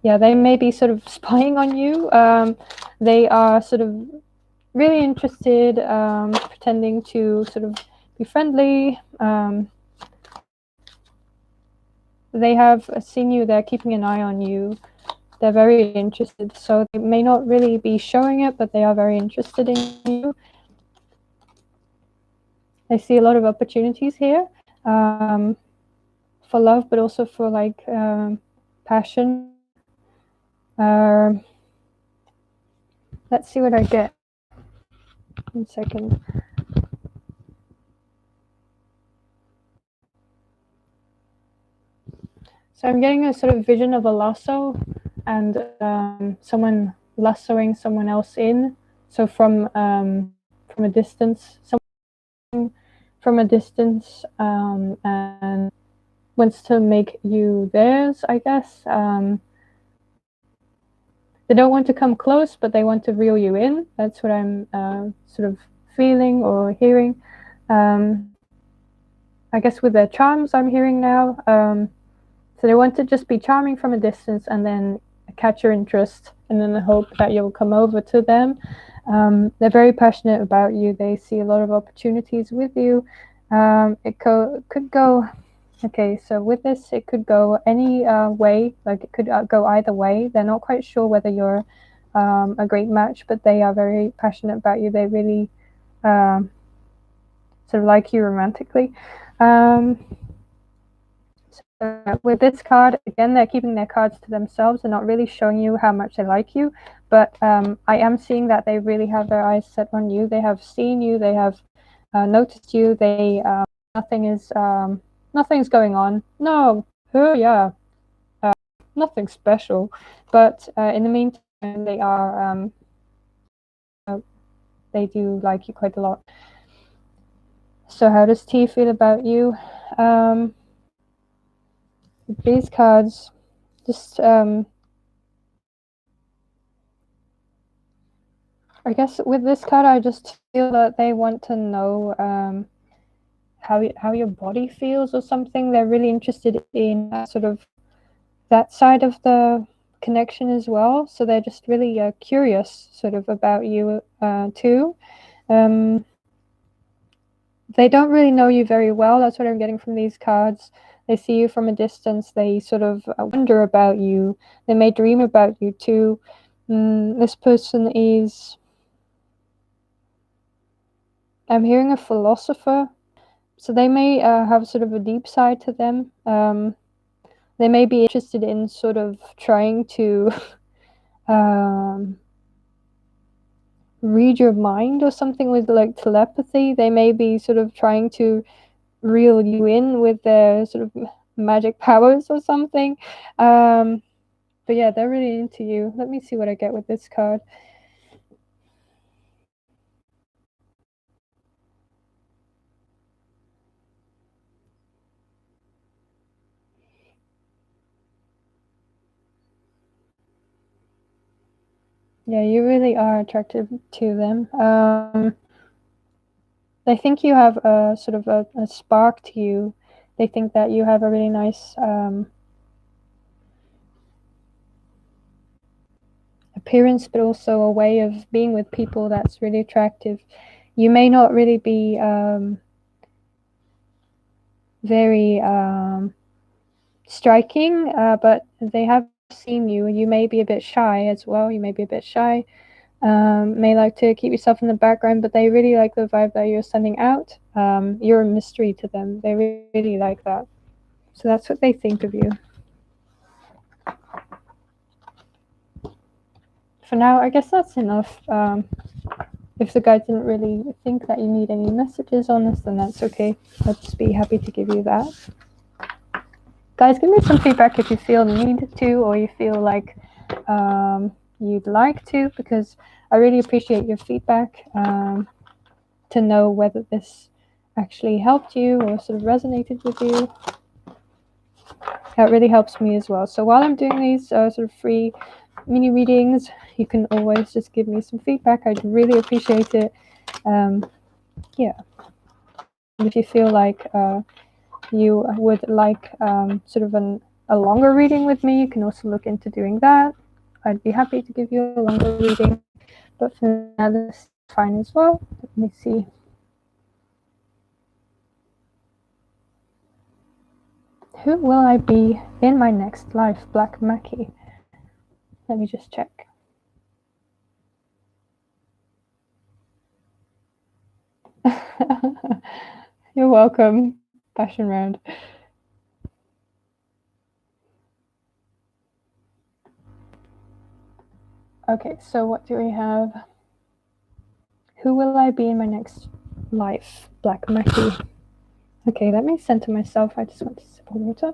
Yeah, they may be sort of spying on you. They are sort of really interested, pretending to sort of be friendly. They have seen you, they're keeping an eye on you. They're very interested, so they may not really be showing it, but they are very interested in you. I see a lot of opportunities here for love, but also for like passion. Let's see what I get. 1 second. So I'm getting a sort of vision of a lasso and someone lassoing someone else in. So from a distance, someone from a distance, and wants to make you theirs, I guess. They don't want to come close, but they want to reel you in. That's what I'm sort of feeling or hearing. Um, I guess with their charms, I'm hearing now. So they want to just be charming from a distance and then catch your interest, and then hope that you'll come over to them. They're very passionate about you. They see a lot of opportunities with you. Could go. Okay, so with this, it could go any way. Like it could go either way. They're not quite sure whether you're a great match, but they are very passionate about you. They really um, sort of like you romantically. Um, so with this card, again, they're keeping their cards to themselves and not really showing you how much they like you. But I am seeing that they really have their eyes set on you. They have seen you. They have noticed you. They nothing is nothing's going on. No, oh yeah, nothing special. But in the meantime, they are they do like you quite a lot. So how does T feel about you? Um, these cards, just I guess with this card, I just feel that they want to know how your body feels or something. They're really interested in sort of that side of the connection as well. So they're just really curious, sort of, about you too. They don't really know you very well. That's what I'm getting from these cards. They see you from a distance. They sort of wonder about you. They may dream about you too. This person is, I'm hearing, a philosopher. So they may have sort of a deep side to them. They may be interested in sort of trying to um, read your mind or something with like telepathy. They may be sort of trying to reel you in with their sort of magic powers or something. But yeah, they're really into you. Let me see what I get with this card. Yeah, you really are attracted to them. They think you have a sort of a spark to you. They think that you have a really nice appearance, but also a way of being with people that's really attractive. You may not really be very striking, but they have seen you, and you may be a bit shy as well. You may be a bit shy, may like to keep yourself in the background, but they really like the vibe that you're sending out. You're a mystery to them. They really like that. So that's what they think of you. For now, I guess that's enough. If the guy didn't really think that you need any messages on this, then that's okay. I'll just be happy to give you that. Guys, give me some feedback if you feel the need to, or you feel like you'd like to, because I really appreciate your feedback to know whether this actually helped you or sort of resonated with you. That really helps me as well. So while I'm doing these sort of free mini readings, you can always just give me some feedback. I'd really appreciate it. Yeah. And if you feel like you would like sort of a longer reading with me, you can also look into doing that. I'd be happy to give you a longer reading, but for now, this is fine as well. Let me see. Who will I be in my next life, Black Mackie? Let me just check. You're welcome, Passion Round. Okay, so what do we have? Who will I be in my next life, Black Mackie? Okay, let me center myself. I just want to sip of water.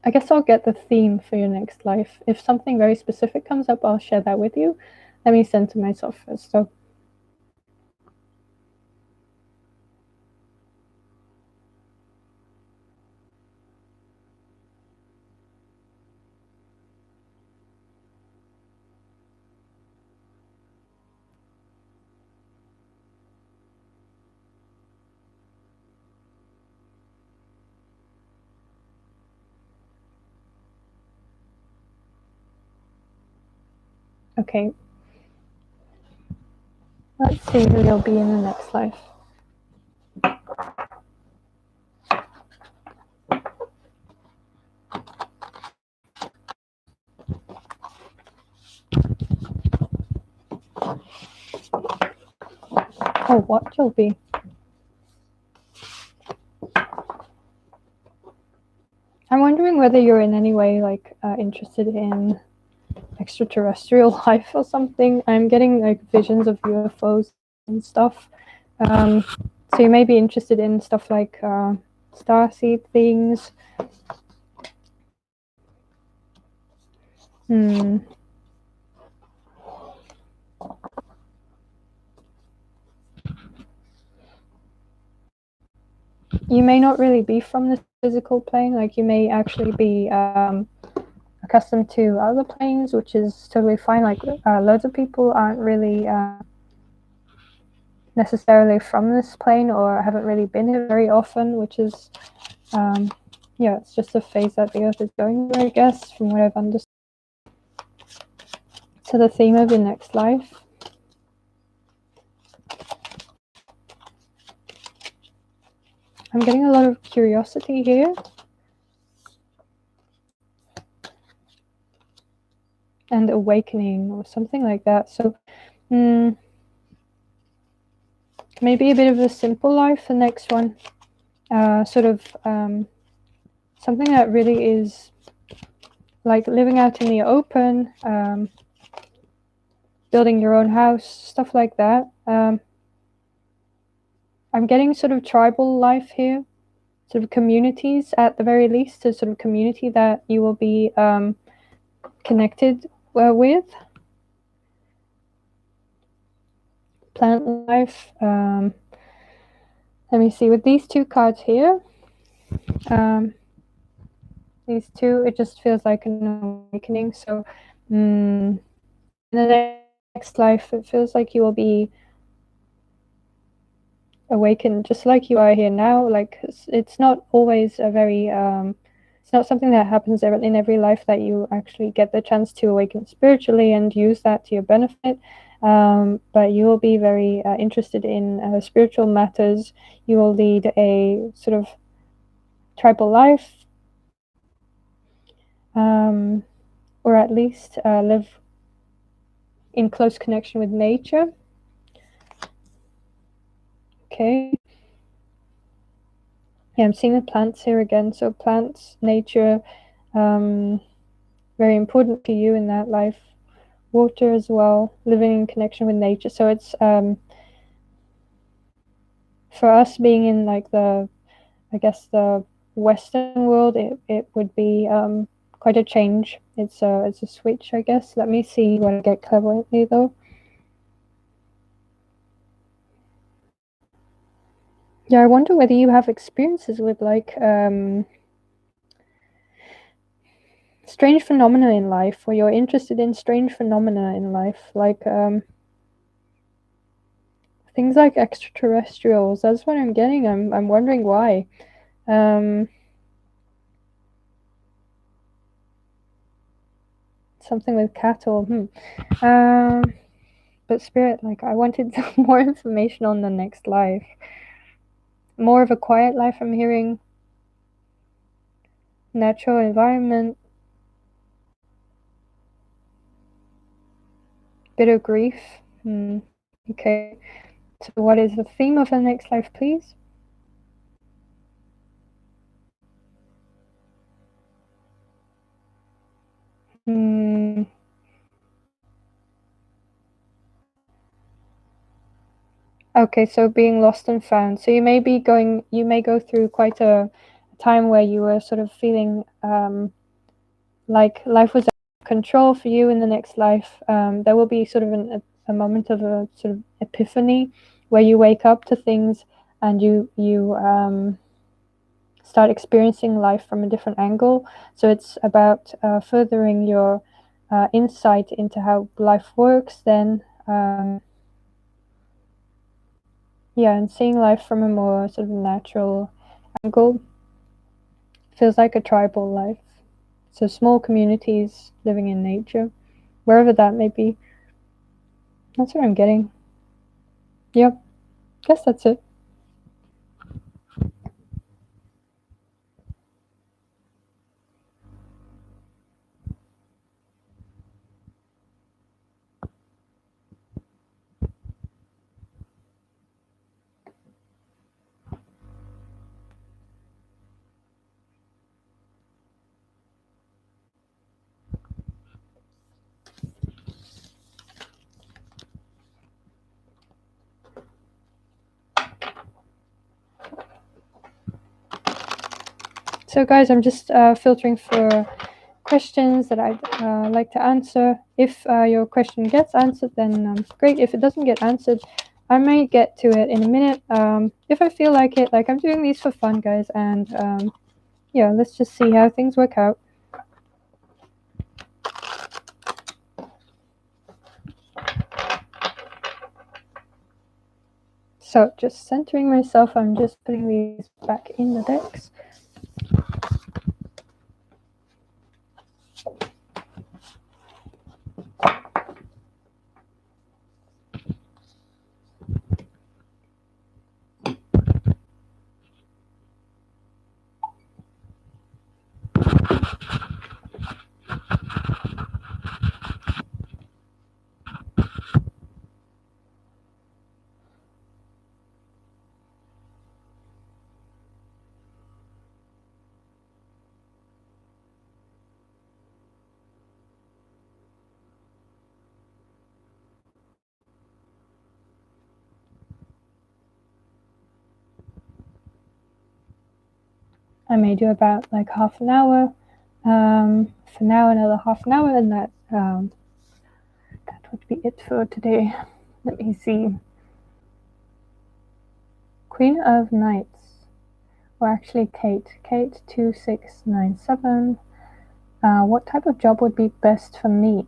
I guess I'll get the theme for your next life. If something very specific comes up, I'll share that with you. Let me center myself first. So, okay, let's see who you'll be in the next life. Oh, what you'll be. I'm wondering whether you're in any way like interested in extraterrestrial life or something. I'm getting like visions of UFOs and stuff. So you may be interested in stuff like starseed things. You may not really be from the physical plane. Like you may actually be accustomed to other planes, which is totally fine. Like loads of people aren't really necessarily from this plane or haven't really been here very often, which is yeah, it's just a phase that the Earth is going through, I guess, from what I've understood. So the theme of your next life. I'm getting a lot of curiosity here. And awakening or something like that. So maybe a bit of a simple life, the next one. Sort of something that really is like living out in the open, building your own house, stuff like that. I'm getting sort of tribal life here, sort of communities at the very least, a sort of community that you will be connected with. Plant life. Let me see, with these two cards here, these two, it just feels like an awakening. So in the next life, it feels like you will be awakened just like you are here now. Like it's not always a very it's not something that happens in every life that you actually get the chance to awaken spiritually and use that to your benefit. But you will be very interested in spiritual matters. You will lead a sort of tribal life, or at least live in close connection with nature. Okay. Yeah, I'm seeing the plants here again. So plants, nature, very important to you in that life. Water as well, living in connection with nature. So it's for us being in like the, I guess the Western world, it would be quite a change. It's a switch, I guess. Let me see what I get cleverly though. Yeah, I wonder whether you have experiences with like strange phenomena in life, or you're interested in strange phenomena in life, like things like extraterrestrials. That's what I'm getting. I'm wondering why. Something with cattle. But spirit, like I wanted more information on the next life. More of a quiet life, I'm hearing. Natural environment. Bit of grief. Okay. So what is the theme of the next life, please? Okay, so being lost and found. So you may go through quite a time where you were sort of feeling like life was out of control for you in the next life, there will be sort of a moment of a sort of epiphany where you wake up to things and you start experiencing life from a different angle. So it's about furthering your insight into how life works then. Yeah, and seeing life from a more sort of natural angle. Feels like a tribal life. So small communities living in nature, wherever that may be. That's what I'm getting. Yep, guess that's it. So guys, I'm just filtering for questions that I'd like to answer. If your question gets answered, then great. If it doesn't get answered, I may get to it in a minute. If I feel like it, like I'm doing these for fun, guys, and yeah, let's just see how things work out. So just centering myself, I'm just putting these back in the decks. I may do about like half an hour. For now, another half an hour, and that would be it for today. Let me see. Queen of Knights, or actually Kate 2697. What type of job would be best for me?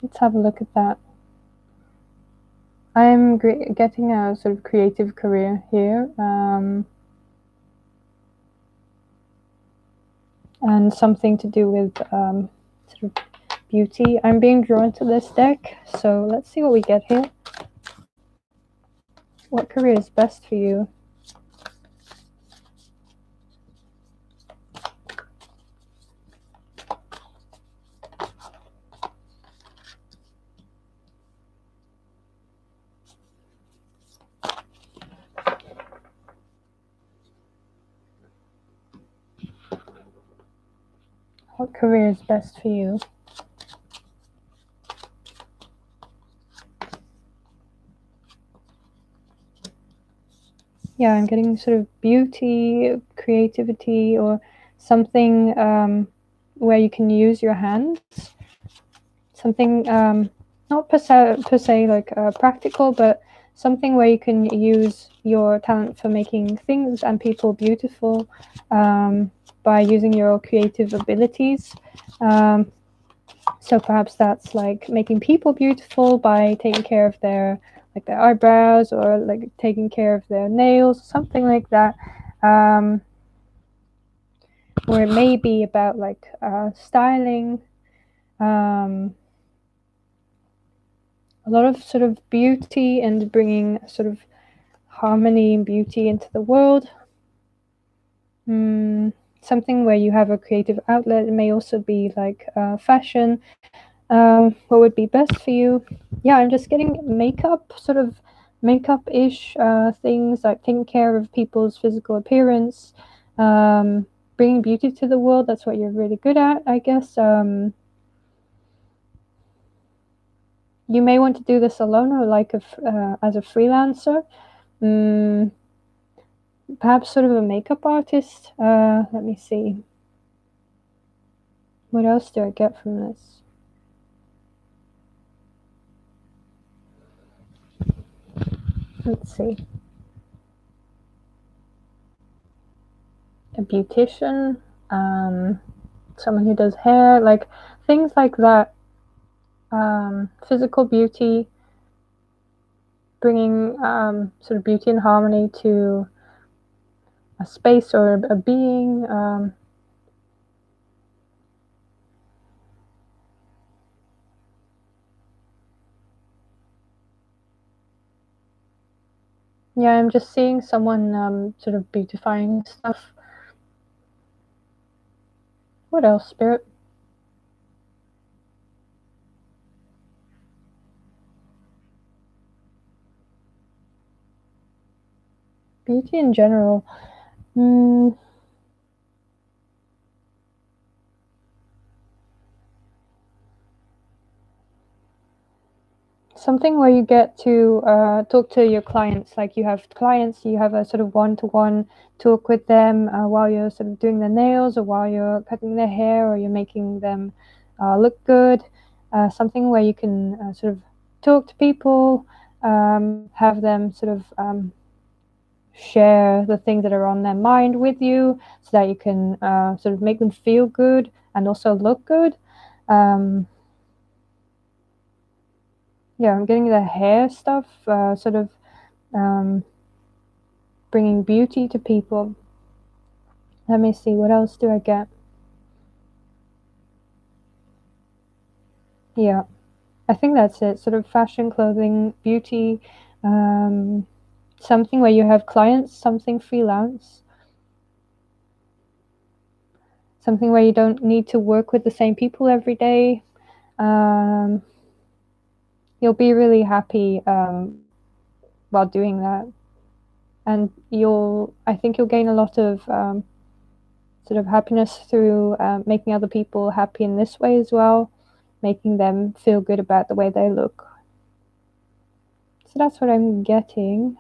Let's have a look at that. I'm getting a sort of creative career here, and something to do with sort of beauty. I'm being drawn to this deck, so let's see what we get here. What career is best for you? What career is best for you? Yeah, I'm getting sort of beauty, creativity, or something where you can use your hands. Something not per se like practical, but something where you can use your talent for making things and people beautiful by using your creative abilities. So perhaps that's like making people beautiful by taking care of their eyebrows, or like taking care of their nails, something like that. Or it may be about like styling, a lot of sort of beauty and bringing sort of harmony and beauty into the world. Something where you have a creative outlet. It may also be like fashion. What would be best for you? Yeah, I'm just getting makeup, sort of makeup-ish things, like taking care of people's physical appearance, bringing beauty to the world. That's what you're really good at, I guess. You may want to do this alone, or like as a freelancer. perhaps sort of a makeup artist. Let me see. What else do I get from this? Let's see. A beautician, someone who does hair, like things like that. Physical beauty, bringing sort of beauty and harmony to a space or a being. Yeah, I'm just seeing someone sort of beautifying stuff. What else, Spirit? Beauty in general. Something where you get to talk to your clients, like you have clients, you have a sort of one-to-one talk with them while you're sort of doing their nails, or while you're cutting their hair, or you're making them look good. Something where you can sort of talk to people, have them sort of share the things that are on their mind with you, so that you can sort of make them feel good and also look good. Yeah, I'm getting the hair stuff, sort of bringing beauty to people. Let me see, what else do I get? Yeah, I think that's it. Sort of fashion, clothing, beauty, something where you have clients, something freelance, something where you don't need to work with the same people every day. You'll be really happy while doing that, and I think you'll gain a lot of sort of happiness through making other people happy in this way as well, making them feel good about the way they look. So that's what I'm getting.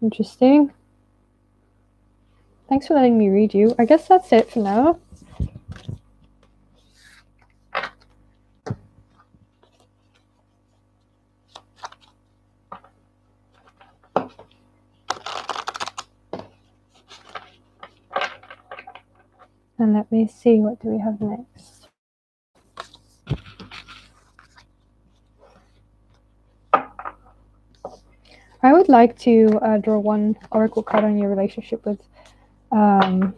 Interesting. Thanks for letting me read you. I guess that's it for now. And let me see, what do we have next? I would like to draw one oracle card on your relationship with LM.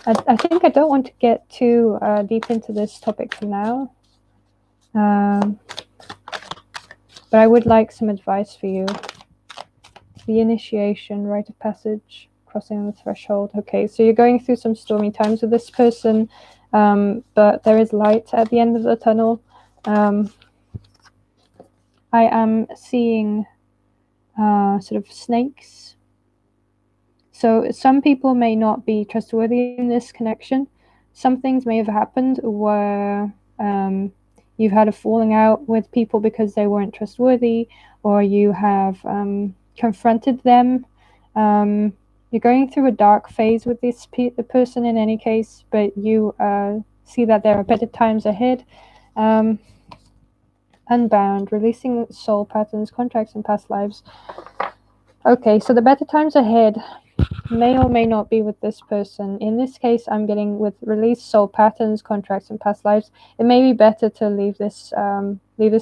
I think I don't want to get too deep into this topic for now. But I would like some advice for you. The initiation, rite of passage, crossing the threshold. Okay, so you're going through some stormy times with this person, but there is light at the end of the tunnel. I am seeing sort of snakes. So some people may not be trustworthy in this connection. Some things may have happened where you've had a falling out with people because they weren't trustworthy, or you have confronted them. You're going through a dark phase with this the person in any case, but you see that there are better times ahead. Unbound, releasing soul patterns, contracts, and past lives. Okay, so the better times ahead may or may not be with this person. In this case, I'm getting with release soul patterns, contracts, and past lives. It may be better to leave this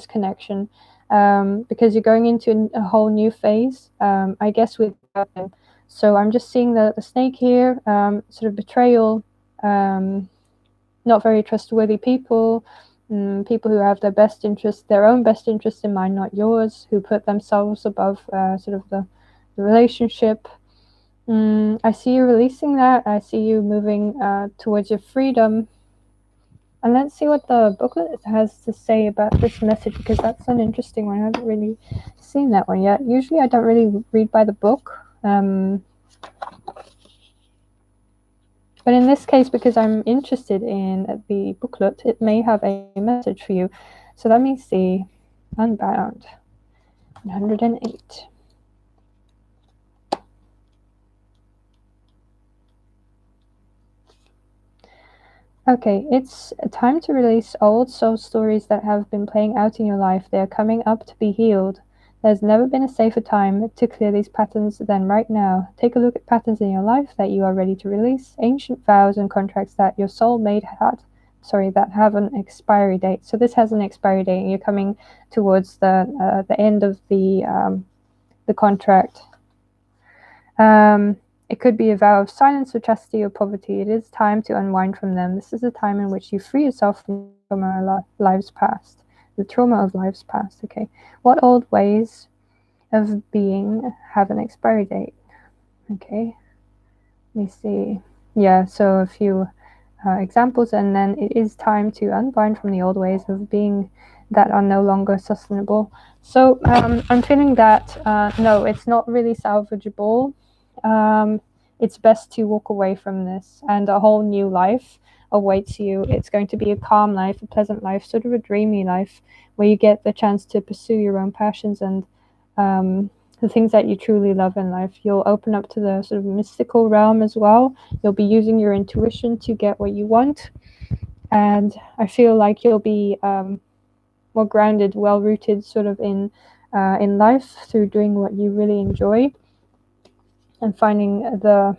connection because you're going into a whole new phase. I guess without them. So I'm just seeing the snake here, sort of betrayal, not very trustworthy people. People who have their own best interest in mind, not yours, who put themselves above sort of the relationship. I see you releasing that. I see you moving towards your freedom. And let's see what the booklet has to say about this message, because that's an interesting one. I haven't really seen that one yet. Usually I don't really read by the book. But in this case, because I'm interested in the booklet, it may have a message for you. So let me see. Unbound. 108. Okay, it's time to release old soul stories that have been playing out in your life. They are coming up to be healed. There's never been a safer time to clear these patterns than right now. Take a look at patterns in your life that you are ready to release, ancient vows and contracts that your soulmate that have an expiry date. So this has an expiry date, and you're coming towards the end of the contract. It could be a vow of silence or chastity or poverty. It is time to unwind from them. This is a time in which you free yourself from lives past. The trauma of lives past. Okay. What old ways of being have an expiry date? Okay. Let me see. Yeah, so a few examples, and then it is time to unbind from the old ways of being that are no longer sustainable. So I'm feeling that no, it's not really salvageable. It's best to walk away from this, and a whole new life awaits you. It's going to be a calm life, a pleasant life, sort of a dreamy life, where you get the chance to pursue your own passions and the things that you truly love in life. You'll open up to the sort of mystical realm as well. You'll be using your intuition to get what you want. And I feel like you'll be more grounded, well rooted, sort of in life through doing what you really enjoy and finding the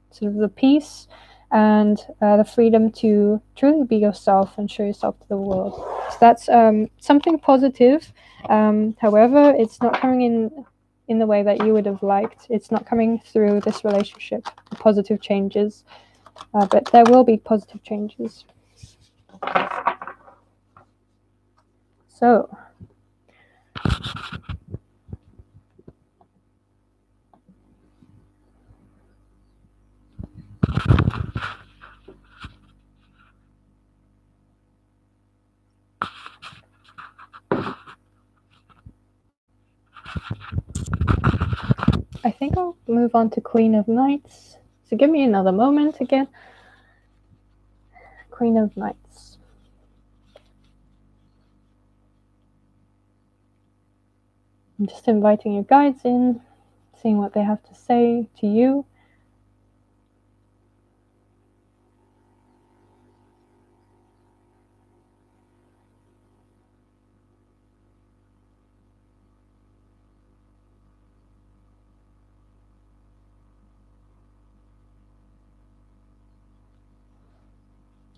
sort of the peace and the freedom to truly be yourself and show yourself to the world. So that's something positive. However, it's not coming in the way that you would have liked. It's not coming through this relationship, positive changes, but there will be positive changes. So, I think I'll move on to Queen of Knights. So give me another moment again. Queen of Knights. I'm just inviting your guides in, seeing what they have to say to you.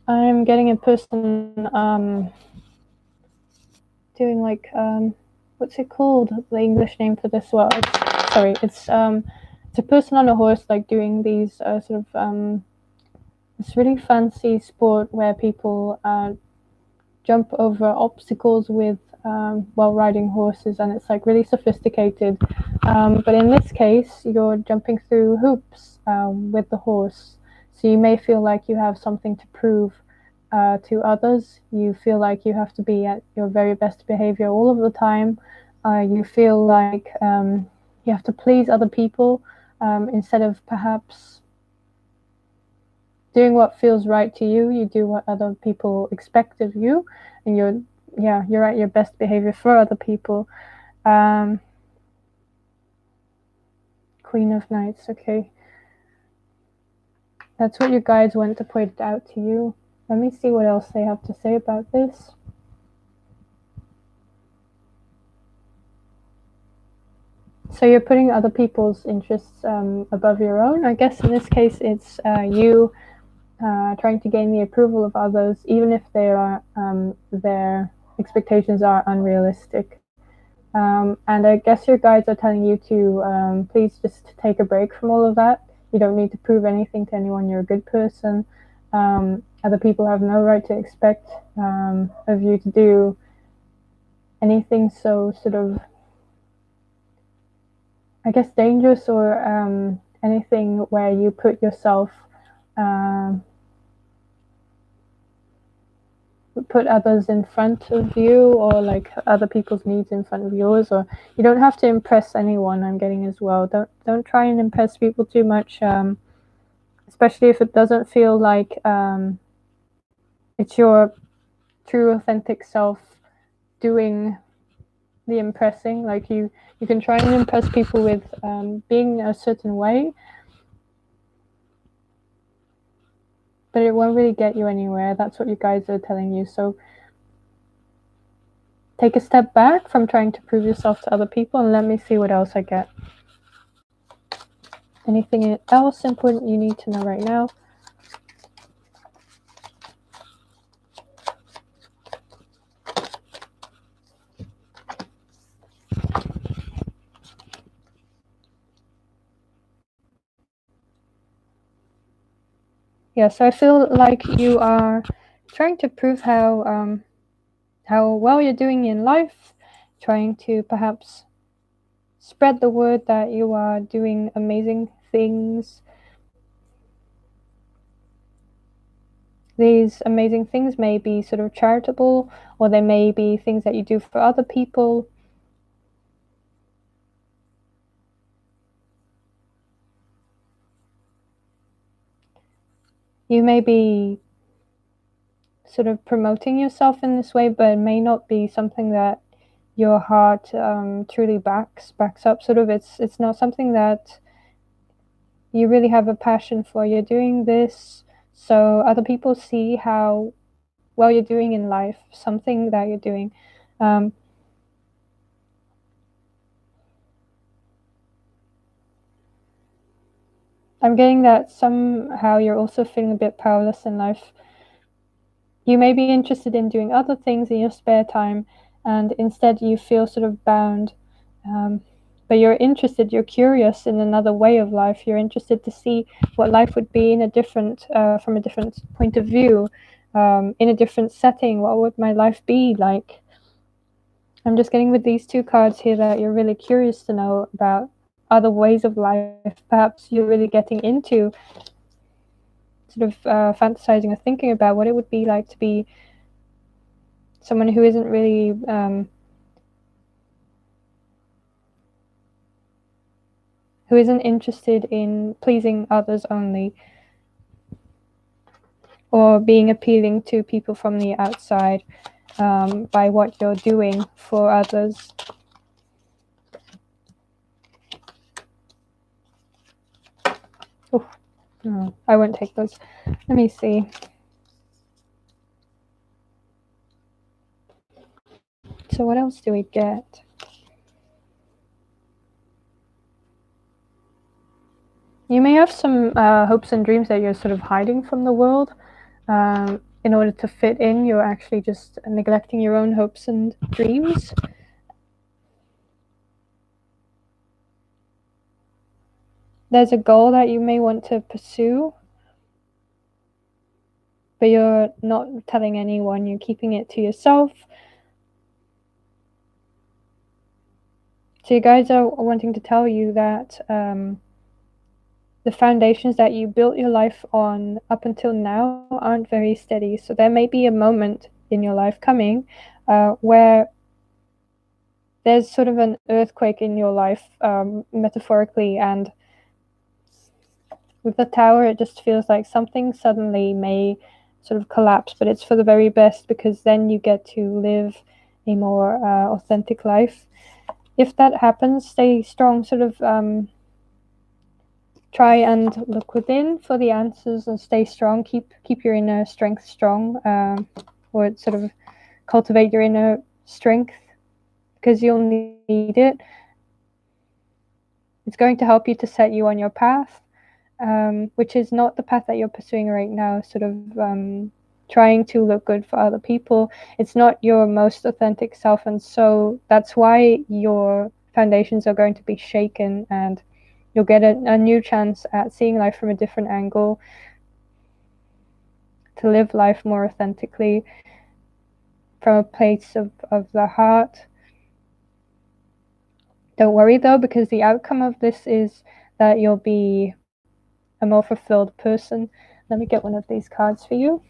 I'm getting a person doing like what's it called? The English name for this? Well, it's a person on a horse, like doing these sort of this really fancy sport where people jump over obstacles with while riding horses, and it's like really sophisticated. But in this case, you're jumping through hoops with the horse, so you may feel like you have something to prove to others. You feel like you have to be at your very best behavior all of the time. You feel like you have to please other people instead of perhaps doing what feels right to you. You do what other people expect of you, and you're at your best behavior for other people. Queen of Knights. Okay, that's what your guides want to point out to you. Let me see what else they have to say about this. So you're putting other people's interests above your own. I guess in this case, it's you trying to gain the approval of others, even if their expectations are unrealistic. And I guess your guides are telling you to please just take a break from all of that. You don't need to prove anything to anyone. You're a good person. Other people have no right to expect of you to do anything so sort of, I guess, dangerous or anything where you put yourself, put others in front of you, or like other people's needs in front of yours. Or you don't have to impress anyone. I'm getting as well. Don't try and impress people too much, especially if it doesn't feel like it's your true authentic self doing the impressing. Like you can try and impress people with being a certain way, but it won't really get you anywhere. That's what you guys are telling you. So take a step back from trying to prove yourself to other people and let me see what else I get. Anything else important you need to know right now? Yeah, so I feel like you are trying to prove how well you're doing in life, trying to perhaps spread the word that you are doing amazing things. These amazing things may be sort of charitable, or they may be things that you do for other people. You may be sort of promoting yourself in this way, but it may not be something that your heart truly backs up. Sort of, it's not something that you really have a passion for. You're doing this so other people see how well you're doing in life, something that you're doing. Um, I'm getting that somehow you're also feeling a bit powerless in life. You may be interested in doing other things in your spare time, and instead you feel sort of bound. Um, but you're interested, you're curious in another way of life. You're interested to see what life would be in a different, from a different point of view, in a different setting. What would my life be like? I'm just getting with these two cards here that you're really curious to know about other ways of life. Perhaps you're really getting into sort of fantasizing or thinking about what it would be like to be someone who isn't really who isn't interested in pleasing others only, or being appealing to people from the outside by what you're doing for others. Oh, no, I won't take those. Let me see. So what else do we get? You may have some hopes and dreams that you're sort of hiding from the world. In order to fit in, you're actually just neglecting your own hopes and dreams. There's a goal that you may want to pursue, but you're not telling anyone, you're keeping it to yourself. So you guys are wanting to tell you that the foundations that you built your life on up until now aren't very steady. So there may be a moment in your life coming where there's sort of an earthquake in your life, metaphorically, and with the tower, it just feels like something suddenly may sort of collapse, but it's for the very best, because then you get to live a more authentic life. If that happens, stay strong, sort of try and look within for the answers and stay strong. Keep your inner strength strong, or sort of cultivate your inner strength, because you'll need it. It's going to help you to set you on your path, which is not the path that you're pursuing right now, sort of trying to look good for other people. It's not your most authentic self, and so that's why your foundations are going to be shaken, and you'll get a new chance at seeing life from a different angle, to live life more authentically from a place of the heart. Don't worry though, because the outcome of this is that you'll be a more fulfilled person. Let me get one of these cards for you.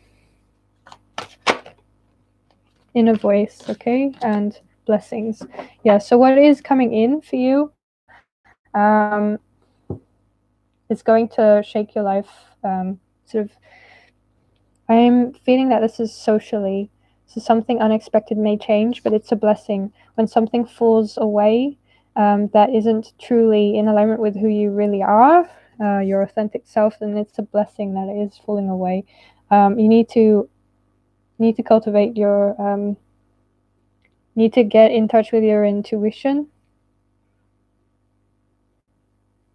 Inner voice, okay, and blessings. Yeah, so what is coming in for you is going to shake your life. Sort of, I'm feeling that this is socially, so something unexpected may change, but it's a blessing. When something falls away that isn't truly in alignment with who you really are, your authentic self, then it's a blessing that it is falling away. You need to cultivate your need to get in touch with your intuition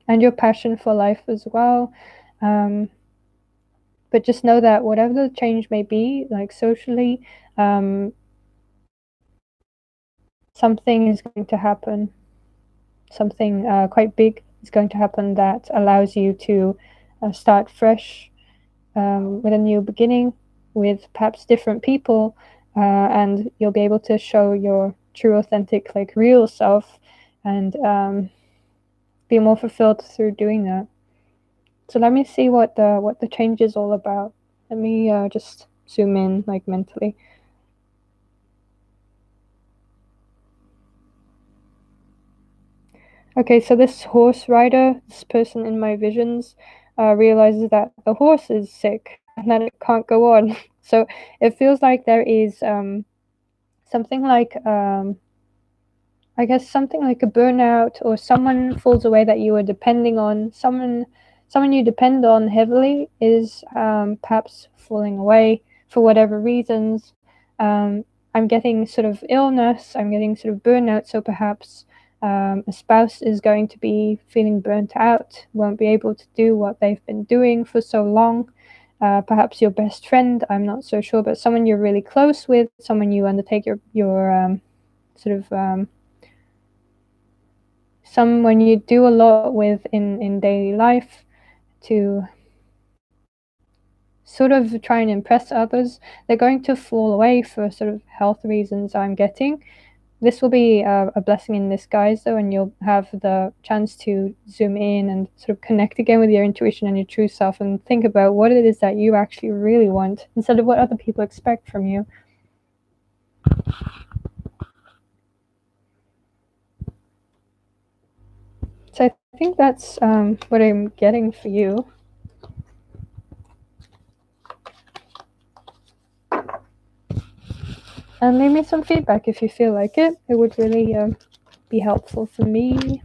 and your passion for life as well. But just know that whatever the change may be, like socially, something is going to happen. Something quite big is going to happen that allows you to start fresh, with a new beginning, with perhaps different people, and you'll be able to show your true, authentic, like real self, and be more fulfilled through doing that. So let me see what the change is all about. Let me just zoom in, like, mentally. Okay, so this horse rider, this person in my visions, realizes that the horse is sick and that it can't go on. So it feels like there is something like I guess something like a burnout, or someone falls away that you were depending on. Someone you depend on heavily is perhaps falling away for whatever reasons. I'm getting sort of illness. I'm getting sort of burnout. So perhaps a spouse is going to be feeling burnt out, won't be able to do what they've been doing for so long. Perhaps your best friend, I'm not so sure, but someone you're really close with, someone you undertake your sort of someone you do a lot with in daily life to sort of try and impress others. They're going to fall away for sort of health reasons, I'm getting. This will be a blessing in disguise, though, and you'll have the chance to zoom in and sort of connect again with your intuition and your true self, and think about what it is that you actually really want instead of what other people expect from you. So I think that's what I'm getting for you. And leave me some feedback if you feel like it. It would really be helpful for me.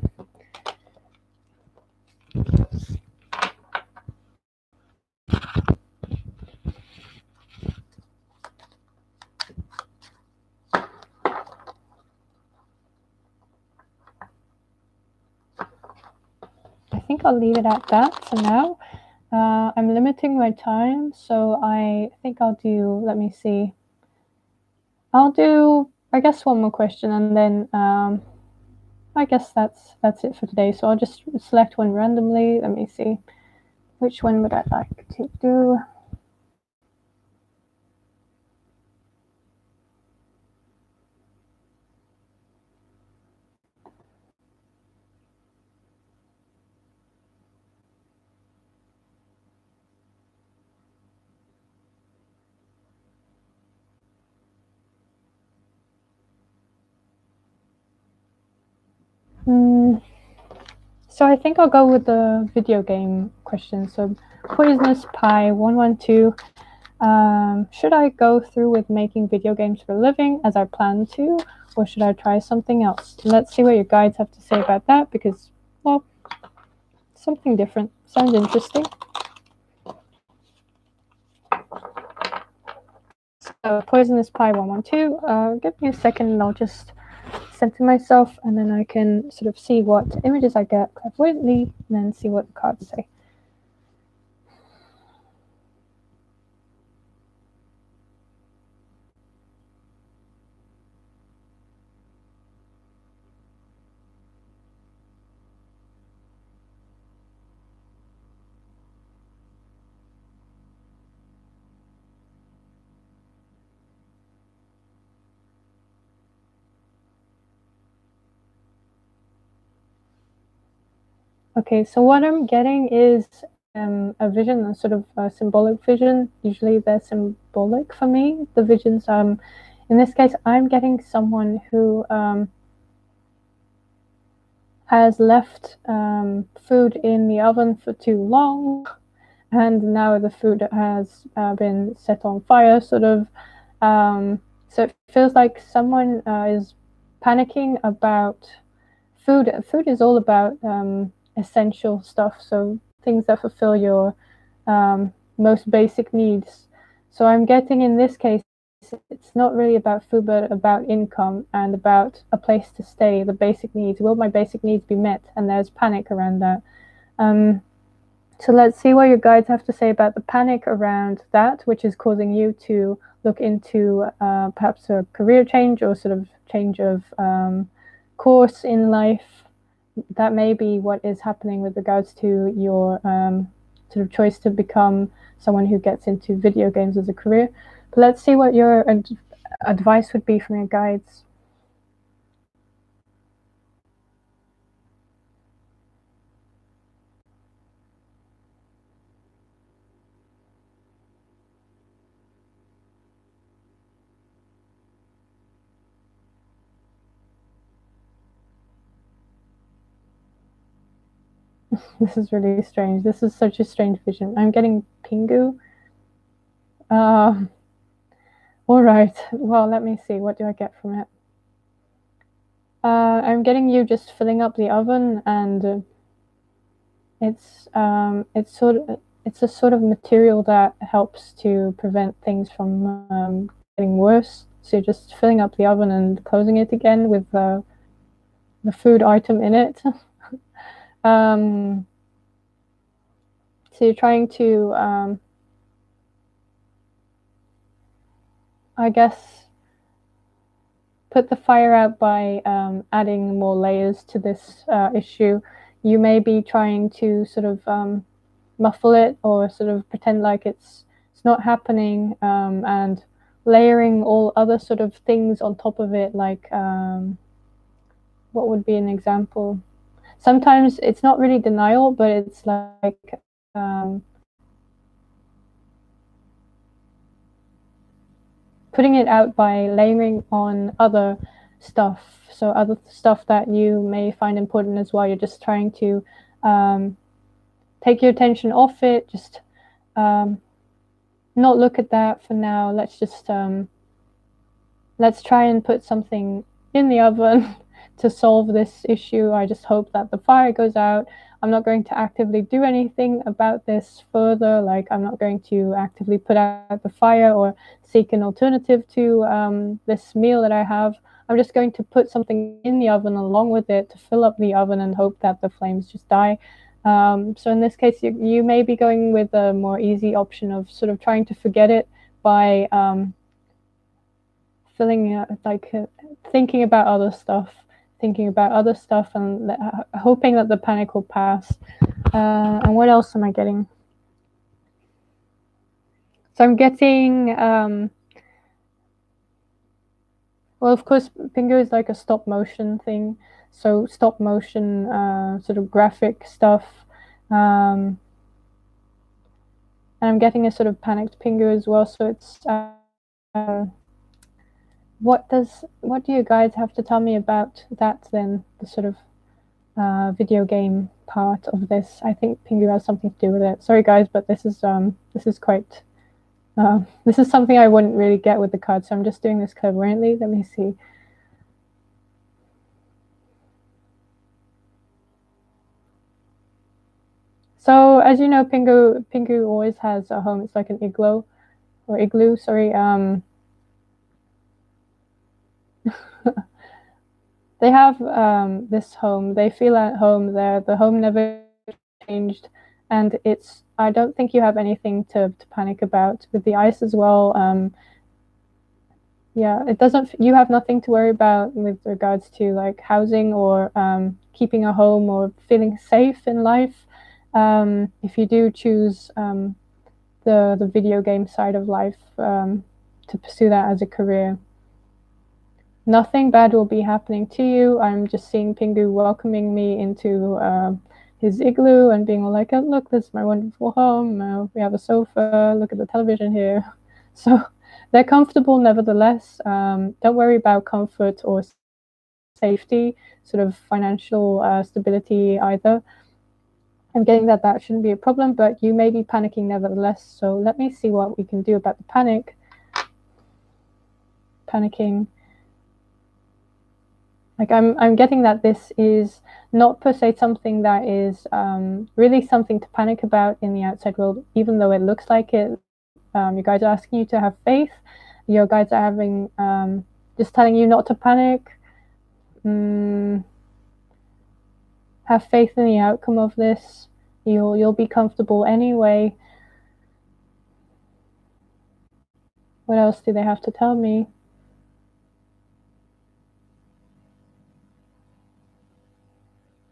I think I'll leave it at that for now. I'm limiting my time, so I think I'll do, let me see. I'll do, I guess, one more question, and then I guess that's it for today. So I'll just select one randomly. Let me see. Which one would I like to do? So I think I'll go with the video game question. So Poisonous Pie 112. Should I go through with making video games for a living as I plan to, or should I try something else? Let's see what your guides have to say about that, because, well, something different. Sounds interesting. So Poisonous Pie 112. Give me a second and I'll just center myself, and then I can sort of see what images I get clairvoyantly, and then see what the cards say. Okay, so what I'm getting is a vision, a sort of a symbolic vision. Usually they're symbolic for me. The visions, in this case, I'm getting someone who has left food in the oven for too long, and now the food has been set on fire, sort of. So it feels like someone is panicking about food. Food is all about essential stuff. So things that fulfill your most basic needs. So I'm getting, in this case, it's not really about food, but about income and about a place to stay, the basic needs. Will my basic needs be met? And there's panic around that. So let's see what your guides have to say about the panic around that, which is causing you to look into perhaps a career change or sort of change of course in life. That may be what is happening with regards to your sort of choice to become someone who gets into video games as a career. But let's see what your advice would be from your guides. This is really strange. This is such a strange vision. I'm getting Pingu. All right. Well, let me see. What do I get from it? I'm getting you just filling up the oven, and it's a sort of material that helps to prevent things from getting worse. So you're just filling up the oven and closing it again with the food item in it. So you're trying to, I guess, put the fire out by adding more layers to this issue. You may be trying to sort of muffle it or sort of pretend like it's not happening, and layering all other sort of things on top of it, like what would be an example? Sometimes it's not really denial, but it's like putting it out by layering on other stuff. So other stuff that you may find important as well. You're just trying to take your attention off it, just not look at that for now. Let's just let's try and put something in the oven to solve this issue. I just hope that the fire goes out. I'm not going to actively do anything about this further. Like, I'm not going to actively put out the fire or seek an alternative to this meal that I have. I'm just going to put something in the oven along with it to fill up the oven and hope that the flames just die. So in this case, you may be going with a more easy option of sort of trying to forget it by thinking about other stuff, and hoping that the panic will pass. And what else am I getting? So I'm getting, well, of course, Pingu is like a stop motion thing. So stop motion, sort of graphic stuff. And I'm getting a sort of panicked Pingu as well. So it's, what do you guys have to tell me about that then? The sort of video game part of this. I think Pingu has something to do with it. Sorry guys, but this is quite this is something I wouldn't really get with the cards, so I'm just doing this clairvoyantly. Let me see. So as you know, Pingu always has a home. It's like an igloo, sorry. They have this home. They feel at home there. The home never changed, and I don't think you have anything to panic about with the ice as well. Yeah, it doesn't. You have nothing to worry about with regards to like housing or keeping a home or feeling safe in life. If you do choose the video game side of life to pursue that as a career, nothing bad will be happening to you. I'm just seeing Pingu welcoming me into his igloo and being all like, oh, look, this is my wonderful home. We have a sofa. Look at the television here. So they're comfortable nevertheless. Don't worry about comfort or safety, sort of financial stability either. I'm getting that shouldn't be a problem, but you may be panicking nevertheless. So let me see what we can do about the panic. Panicking. Like I'm getting that this is not per se something that is really something to panic about in the outside world, even though it looks like it. Your guides are asking you to have faith. Your guides are having just telling you not to panic. Have faith in the outcome of this. You'll be comfortable anyway. What else do they have to tell me?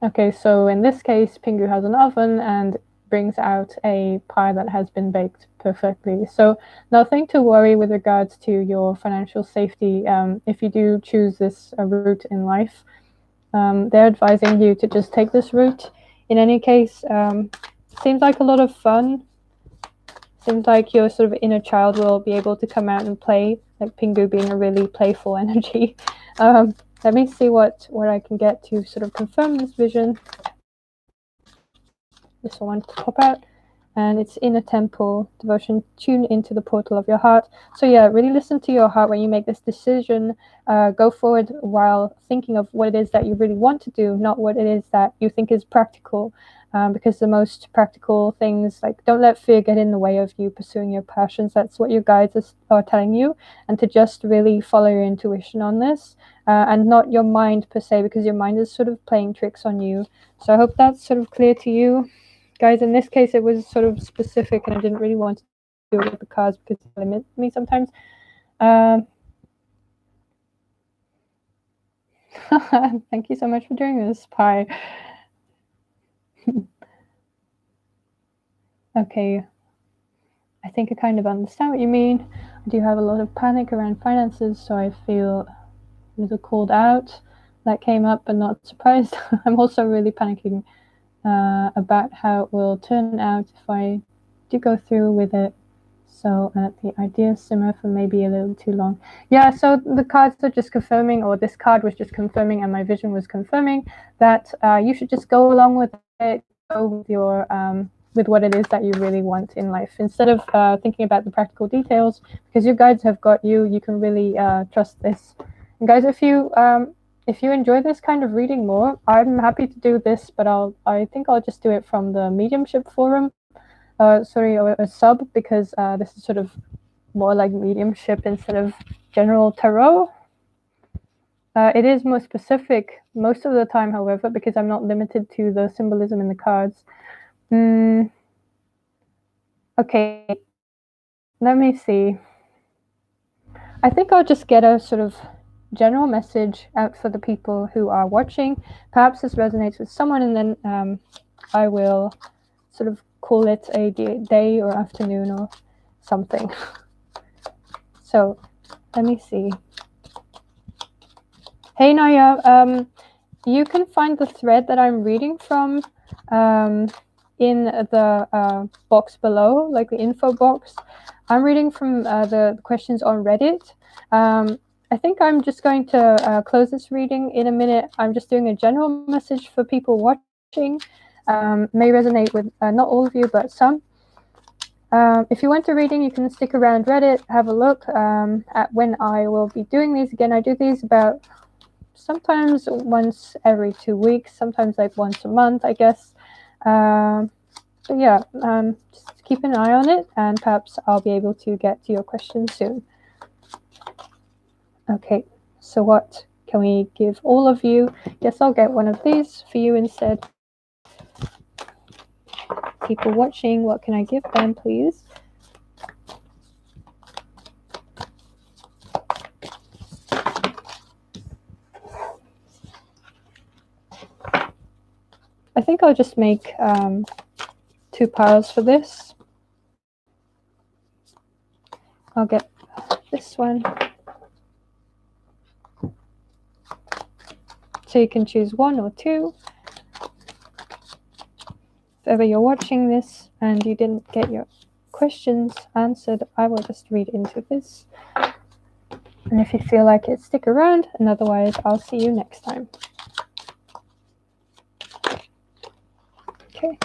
Okay, so in this case, Pingu has an oven and brings out a pie that has been baked perfectly. So nothing to worry with regards to your financial safety if you do choose this route in life. They're advising you to just take this route. In any case, seems like a lot of fun. Seems like your sort of inner child will be able to come out and play, like Pingu being a really playful energy. Let me see what I can get to sort of confirm this vision. This one to pop out, and it's in a temple devotion. Tune into the portal of your heart. So yeah, really listen to your heart when you make this decision. Go forward while thinking of what it is that you really want to do, not what it is that you think is practical. Because the most practical things, like, don't let fear get in the way of you pursuing your passions. That's what your guides are telling you, and to just really follow your intuition on this, and not your mind per se, because your mind is sort of playing tricks on you. So I hope that's sort of clear to you. Guys, in this case, it was sort of specific, and I didn't really want to do it with the cards because they limit me sometimes. Thank you so much for doing this, Pi. Okay, I think I kind of understand what you mean. I do have a lot of panic around finances, so I feel a little called out. That came up, but not surprised. I'm also really panicking about how it will turn out if I do go through with it. So the ideas simmer for maybe a little too long. Yeah, so the cards are just confirming, or this card was just confirming, and my vision was confirming that you should just go along with it, go with your with what it is that you really want in life, instead of thinking about the practical details, because your guides have got you. You can really trust this. And guys, if you enjoy this kind of reading more, I'm happy to do this, but I think I'll just do it from the mediumship forum. Or a sub, because this is sort of more like mediumship instead of general tarot. It is more specific most of the time, however, because I'm not limited to the symbolism in the cards. Okay, let me see. I think I'll just get a sort of general message out for the people who are watching. Perhaps this resonates with someone, and then I will sort of call it a day or afternoon or something. So let me see. Hey Naya, you can find the thread that I'm reading from in the box below, like the info box. I'm reading from the questions on Reddit. I think I'm just going to close this reading in a minute. I'm just doing a general message for people watching. May resonate with not all of you, but some. If you want a reading, you can stick around Reddit, have a look at when I will be doing these again. I do these about sometimes once every 2 weeks, sometimes like once a month, I guess. But yeah, just keep an eye on it, and perhaps I'll be able to get to your questions soon. Okay, so what can we give all of you? Guess I'll get one of these for you instead. People watching, what can I give them, please? I think I'll just make 2 piles for this. I'll get this one. So you can choose 1 or 2. If ever you're watching this and you didn't get your questions answered, I will just read into this. And if you feel like it, stick around, and otherwise I'll see you next time. Okay.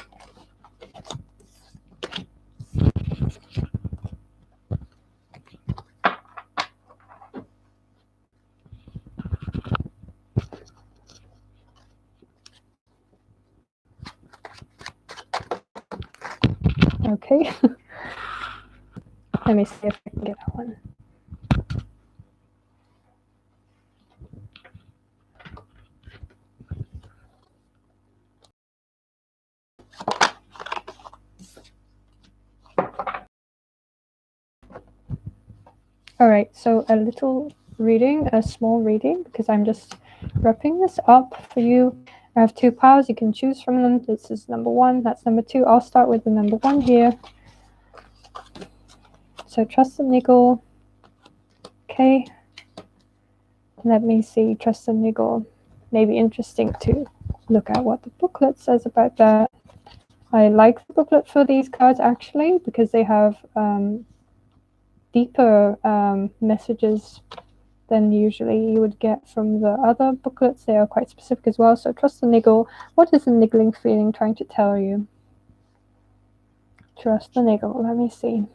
Okay. Let me see if I can get that one. All right, so a little reading, a small reading, because I'm just wrapping this up for you. I have 2 powers, you can choose from them. This is number 1, that's number 2. I'll start with the number 1 here. So trust the niggle. Okay. Let me see, trust the niggle. Maybe interesting to look at what the booklet says about that. I like the booklet for these cards actually, because they have deeper messages than usually you would get from the other booklets. They are quite specific as well. So trust the niggle. What is the niggling feeling trying to tell you? Trust the niggle. Let me see.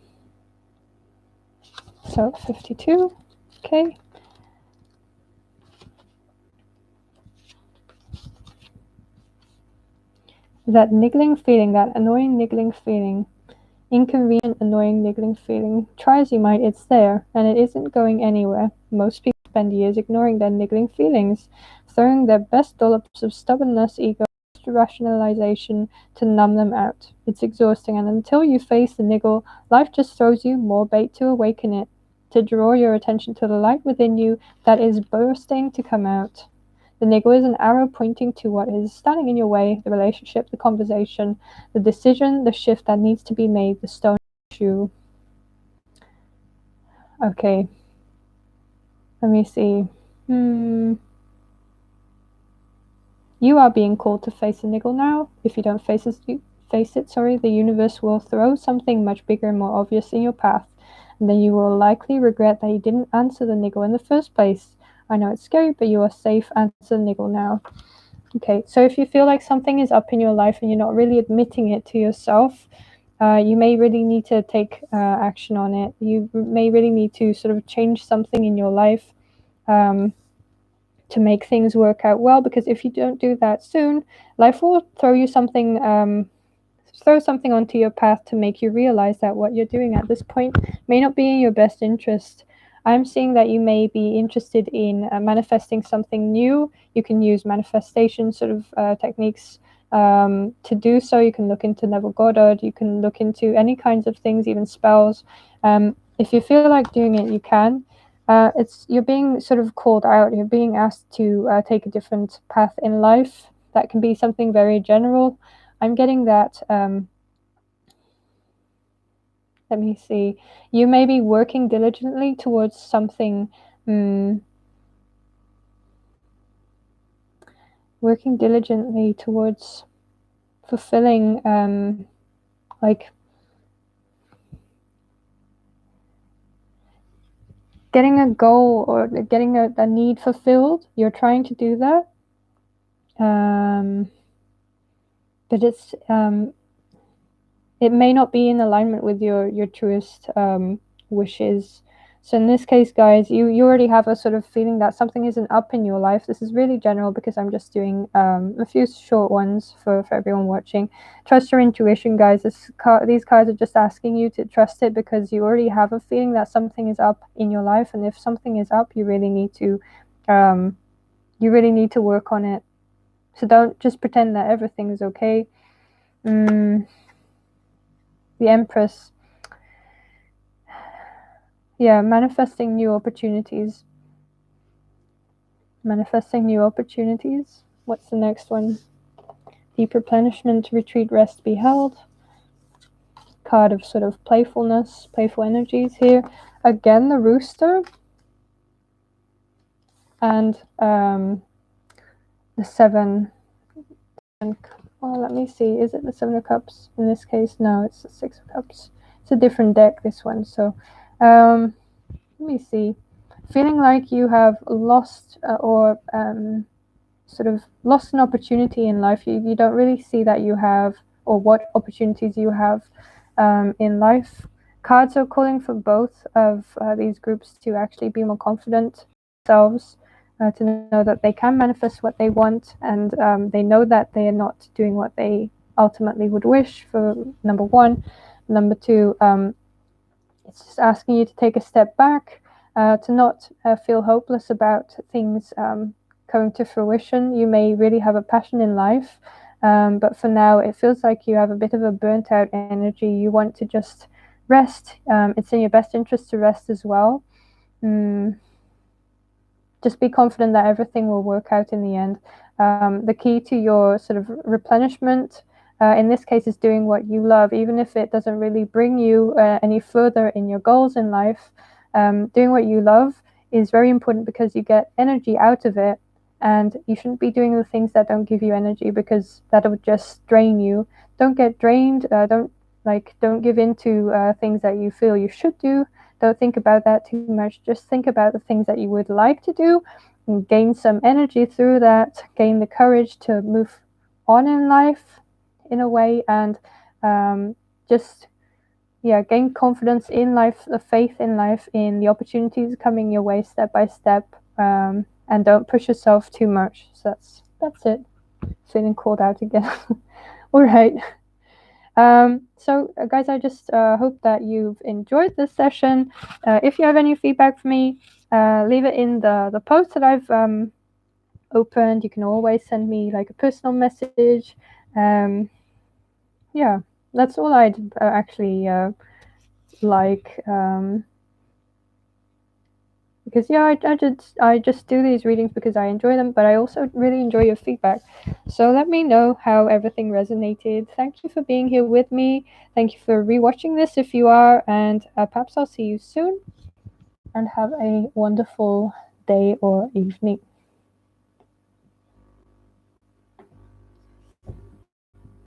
So 52. Okay. That niggling feeling, that annoying niggling feeling, inconvenient, annoying, niggling feeling, try as you might, it's there, and it isn't going anywhere. Most people spend years ignoring their niggling feelings, throwing their best dollops of stubbornness, ego, rationalization to numb them out. It's exhausting, and until you face the niggle, life just throws you more bait to awaken it, to draw your attention to the light within you that is bursting to come out. The niggle is an arrow pointing to what is standing in your way, the relationship, the conversation, the decision, the shift that needs to be made, the stone shoe. Okay. Let me see. You are being called to face the niggle now. If you don't face it, the universe will throw something much bigger and more obvious in your path, and then you will likely regret that you didn't answer the niggle in the first place. I know it's scary, but you are safe. Answer the niggle now. Okay, so if you feel like something is up in your life and you're not really admitting it to yourself, you may really need to take action on it. You may really need to sort of change something in your life to make things work out well, because if you don't do that soon, life will throw you something, throw something onto your path to make you realize that what you're doing at this point may not be in your best interest. I'm seeing that you may be interested in manifesting something new. You can use manifestation sort of techniques to do so. You can look into Neville Goddard. You can look into any kinds of things, even spells. If you feel like doing it, you can. You're being sort of called out. You're being asked to take a different path in life. That can be something very general. I'm getting that. Let me see. You may be working diligently towards something. Working diligently towards fulfilling, like getting a goal or getting a need fulfilled. You're trying to do that. But it may not be in alignment with your truest wishes. So in this case, guys, you already have a sort of feeling that something isn't up in your life. This is really general because I'm just doing a few short ones for everyone watching. Trust your intuition, guys. These cards are just asking you to trust it because you already have a feeling that something is up in your life, and if something is up, you really need to work on it. So don't just pretend that everything is okay. The Empress. Yeah, manifesting new opportunities. Manifesting new opportunities. What's the next one? Deep replenishment, retreat, rest, be held. Card of sort of playfulness, playful energies here. Again, the rooster. And the 7. Well, let me see. Is it the 7 of Cups? In this case, no, it's the 6 of Cups. It's a different deck, this one. So, let me see. Feeling like you have lost or sort of lost an opportunity in life. You don't really see that you have, or what opportunities you have in life. Cards are calling for both of these groups to actually be more confident themselves, to know that they can manifest what they want, and they know that they are not doing what they ultimately would wish for number 1. number 2, it's just asking you to take a step back, to not feel hopeless about things coming to fruition. You may really have a passion in life, but for now it feels like you have a bit of a burnt out energy. You want to just rest. It's in your best interest to rest as well. Just be confident that everything will work out in the end. The key to your sort of replenishment in this case is doing what you love, even if it doesn't really bring you any further in your goals in life. Doing what you love is very important because you get energy out of it, and you shouldn't be doing the things that don't give you energy, because that would just drain you. Don't get drained. Don't give in to things that you feel you should do. Don't think about that too much. Just think about the things that you would like to do and gain some energy through that, gain the courage to move on in life in a way, and gain confidence in life, the faith in life, in the opportunities coming your way step by step, and don't push yourself too much. So that's it. Feeling called out again. All right. Guys, I just hope that you've enjoyed this session. If you have any feedback for me, leave it in the post that I've opened. You can always send me like a personal message. Yeah, that's all I'd actually like. Because I just do these readings because I enjoy them, but I also really enjoy your feedback. So let me know how everything resonated. Thank you for being here with me. Thank you for rewatching this if you are, and perhaps I'll see you soon. And have a wonderful day or evening.